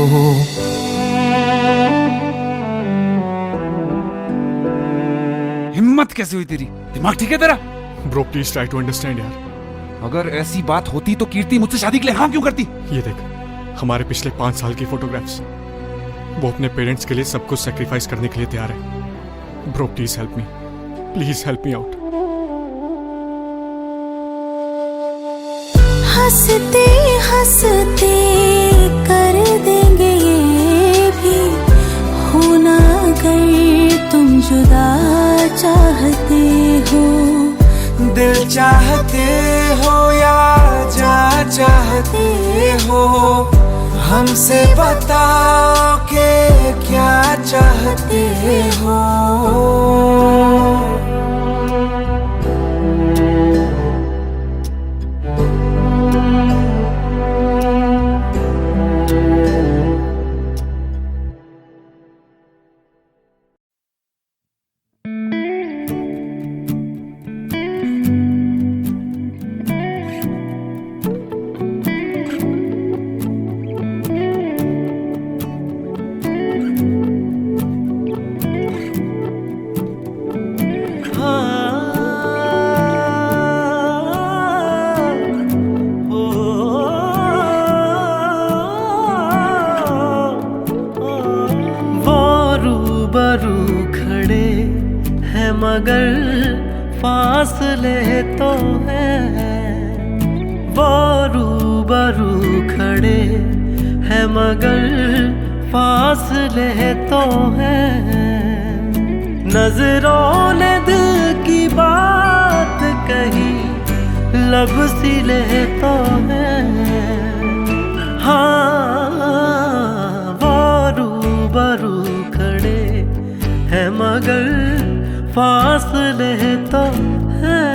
J: हिम्मत कैसे हुई तेरी? दिमाग ठीक है तेरा?
K: Bro please try to understand यार।
J: अगर ऐसी बात होती तो कीर्ति मुझसे शादी के लिए हाँ क्यों करती?
K: ये देख, हमारे पिछले 5 साल की फोटोग्राफ्स, वो अपने पेरेंट्स के लिए सब कुछ सेक्रीफाइस करने के लिए तैयार है। Bro please help me, please help me out.
A: हंसते हंसते कर देंगे ये भी, होना अगर तुम जुदा चाहते हो।
C: दिल चाहते हो या जान चाहते हो, हमसे बताओ कि क्या चाहते हो।
L: मगर फासले तो हैं, वो रूबरू खड़े हैं मगर फासले तो हैं। नजरों ने दिल की बात कही, लब सिले तो हैं। हाँ वो रूबरू खड़े हैं मगर फासले तो हैं।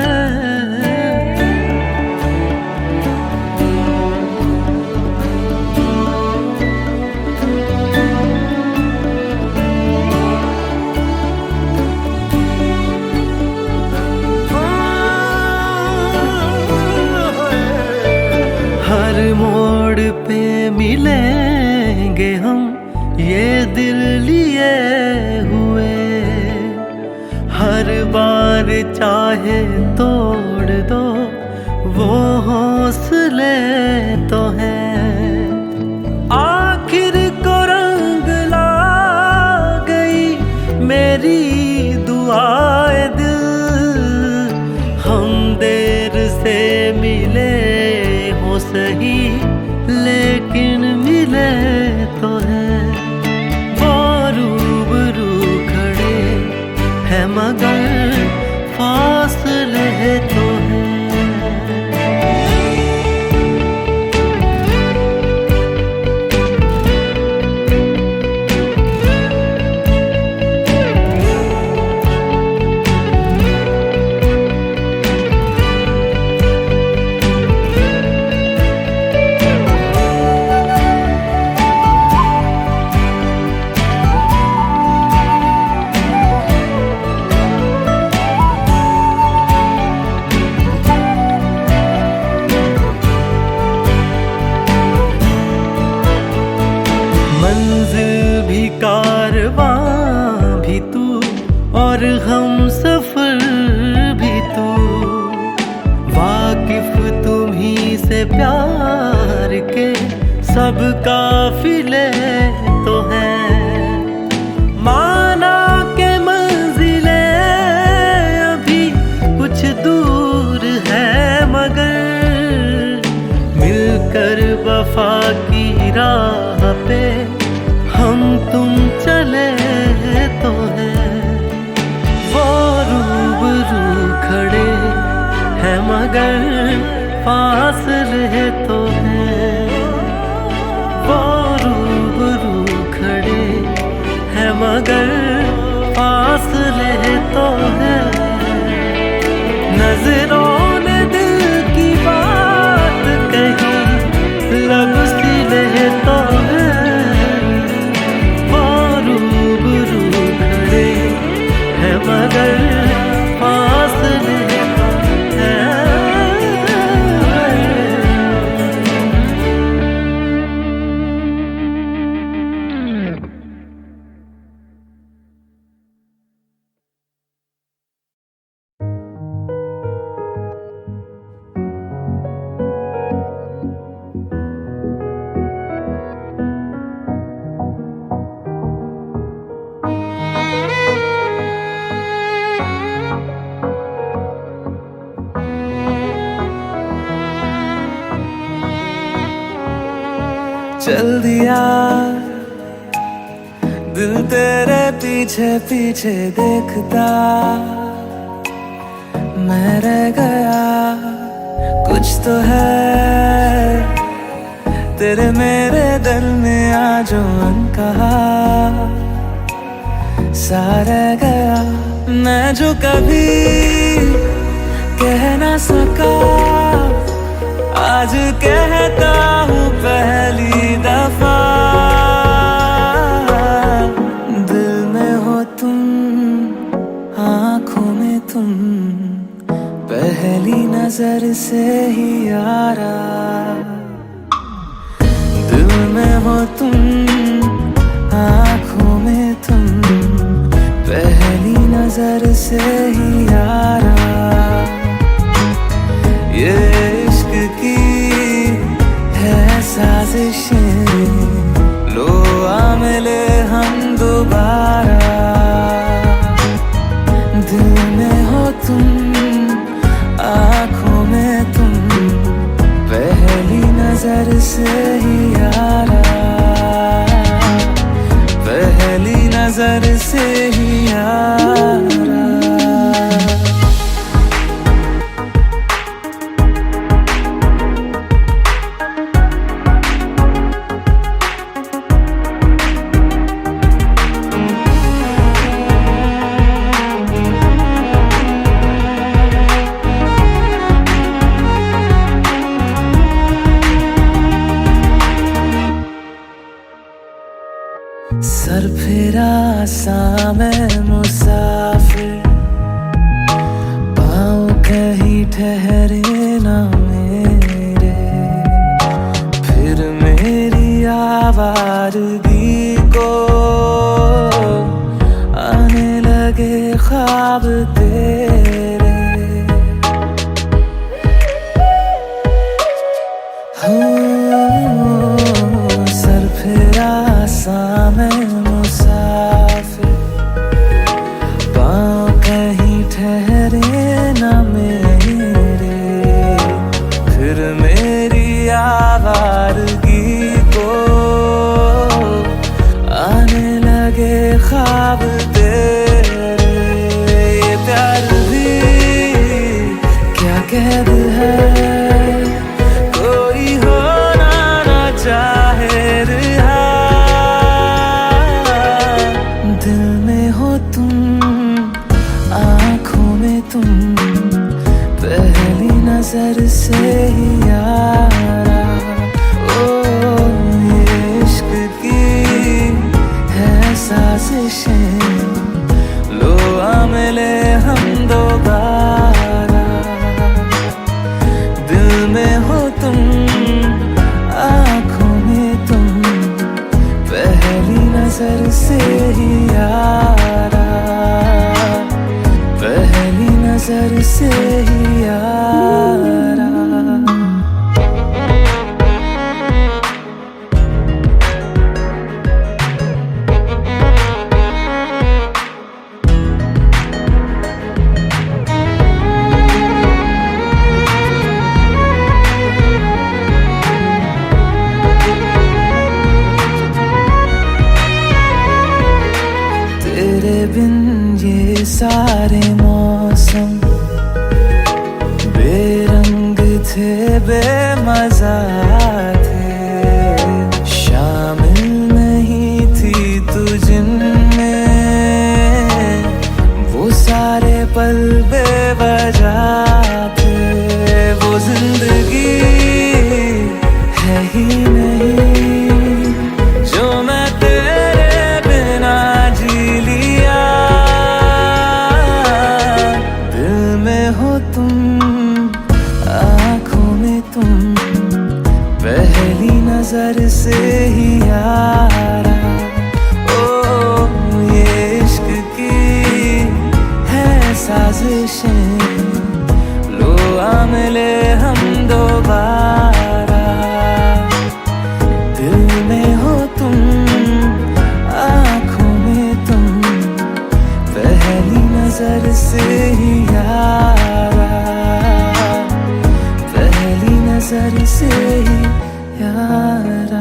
L: हर मोड़ पे मिलेंगे हम, ये दिल लिए हुए। हर बार चाहे तोड़ दो, वो हौसले तो हैं। आखिर को रंग ला गई मेरी दुआए दिल, हम देर से मिले हो सही लेकिन मिले तो हैं। वो रूबरू खड़े हैं मगर फासले तो हैं। मंजिल भी कारवां भी तू और हम सफर भी तू। वाकिफ तुम्ही से प्यार के सब काफिले तो हैं। माना के मंजिले अभी कुछ दूर है मगर मिलकर वफा की राह पे हम तुम चले तो हैं। वो रूबरू खड़े हैं मगर फासले तो हैं। वो रूबरू खड़े हैं मगर फासले तो हैं। नजरों ने दिल की बात कही, लब सिले तो हैं। मगर फासले हैं।
D: चल दिया दिल तेरे पीछे पीछे देखता, मैं रह गया कुछ तो है तेरे मेरे दिल में आज अनकहा सा रह गया। मैं जो कभी कह ना सका आज कहता हूँ पहली दफा। दिल में हो तुम, आँखों में तुम, पहली नजर से ही यारा। दिल में हो तुम, आँखों में तुम, पहली नजर से ही यारा। ये इश्क की है साजिशें, लो आ मिले हम दोबारा। दिल में हो तुम, आँखों में तुम, पहली नजर से ही यारा।
C: सरफिरा सा मैं मुसाफिर, पाँव कहीं ठहरे ना मेरे, फिर मेरी आवारगी को आने लगे ख्वाब तेरे। सरफिरा सा मैं मुसाफिर, पाँव कहीं ठहरे ना मेरे, फिर मेरी आवारगी को आने लगे ख्वाब तेरे। ये प्यार भी क्या कैद है, कोई होना ना चाहे रिहा, दिल में हो तुम, आँखों में तुम, पहली नजर से ही यारा। ओ ये इश्क की है साजिशें, लो आ मिले हम दोबारा। दिल में हो तुम, आँखों में तुम, पहली नजर से ही यारा, पहली नजर से ही यारा। तेरे बिन ये सारे मौसम बेरंग थे, बेमजा थे, शामिल नहीं थी तू जिनमें, वो सारे पल बेवजह थे। वो जिंदगी है ही नहीं जो मैं तेरे बिना जी लिया। दिल में हो तुम, आँखों में तुम, पहली नजर से ही यारा। ओ ये इश्क की है साजिशें, लो आ मिले हम दोबारा। दिल में हो तुम, आँखों में तुम, पहली नजर से ही यारा, पहली नजर से ही यारा।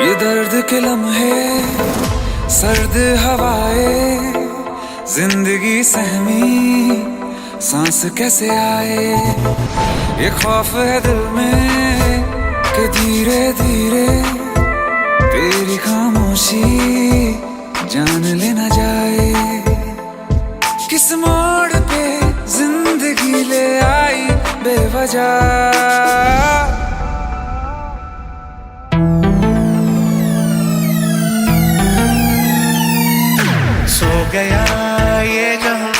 C: ये दर्द के लम्हे, सर्द हवाएं, जिंदगी सहमी सांस कैसे आए। ये खौफ है दिल में कि धीरे धीरे तेरी खामोशी जान लेना जाए। किस मोड़ पे जिंदगी ले आई बेवजह,
H: सो गया ये जहां,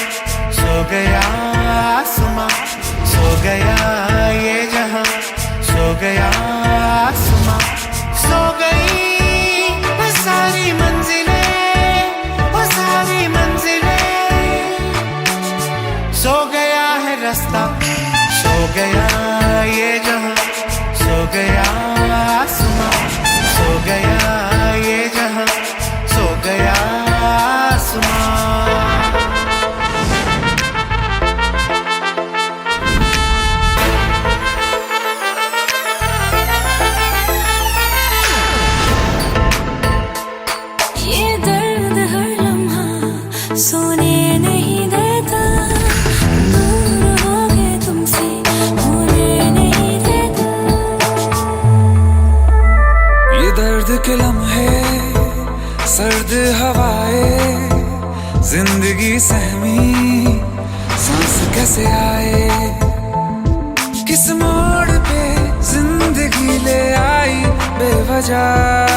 H: सो गया आसमां, सो गया ये जहां, सो गया आसमां, सो गई वो सारी मंजिलें, वो सारी मंजिलें, सो गया है रास्ता, सो गया ये जहां, सो गया आसमां।
C: के लम्हे, सर्द हवाएं, जिंदगी सहमी सांस कैसे आए, किस मोड़ पे जिंदगी ले आई बेवजह।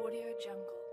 A: Audio Jungle.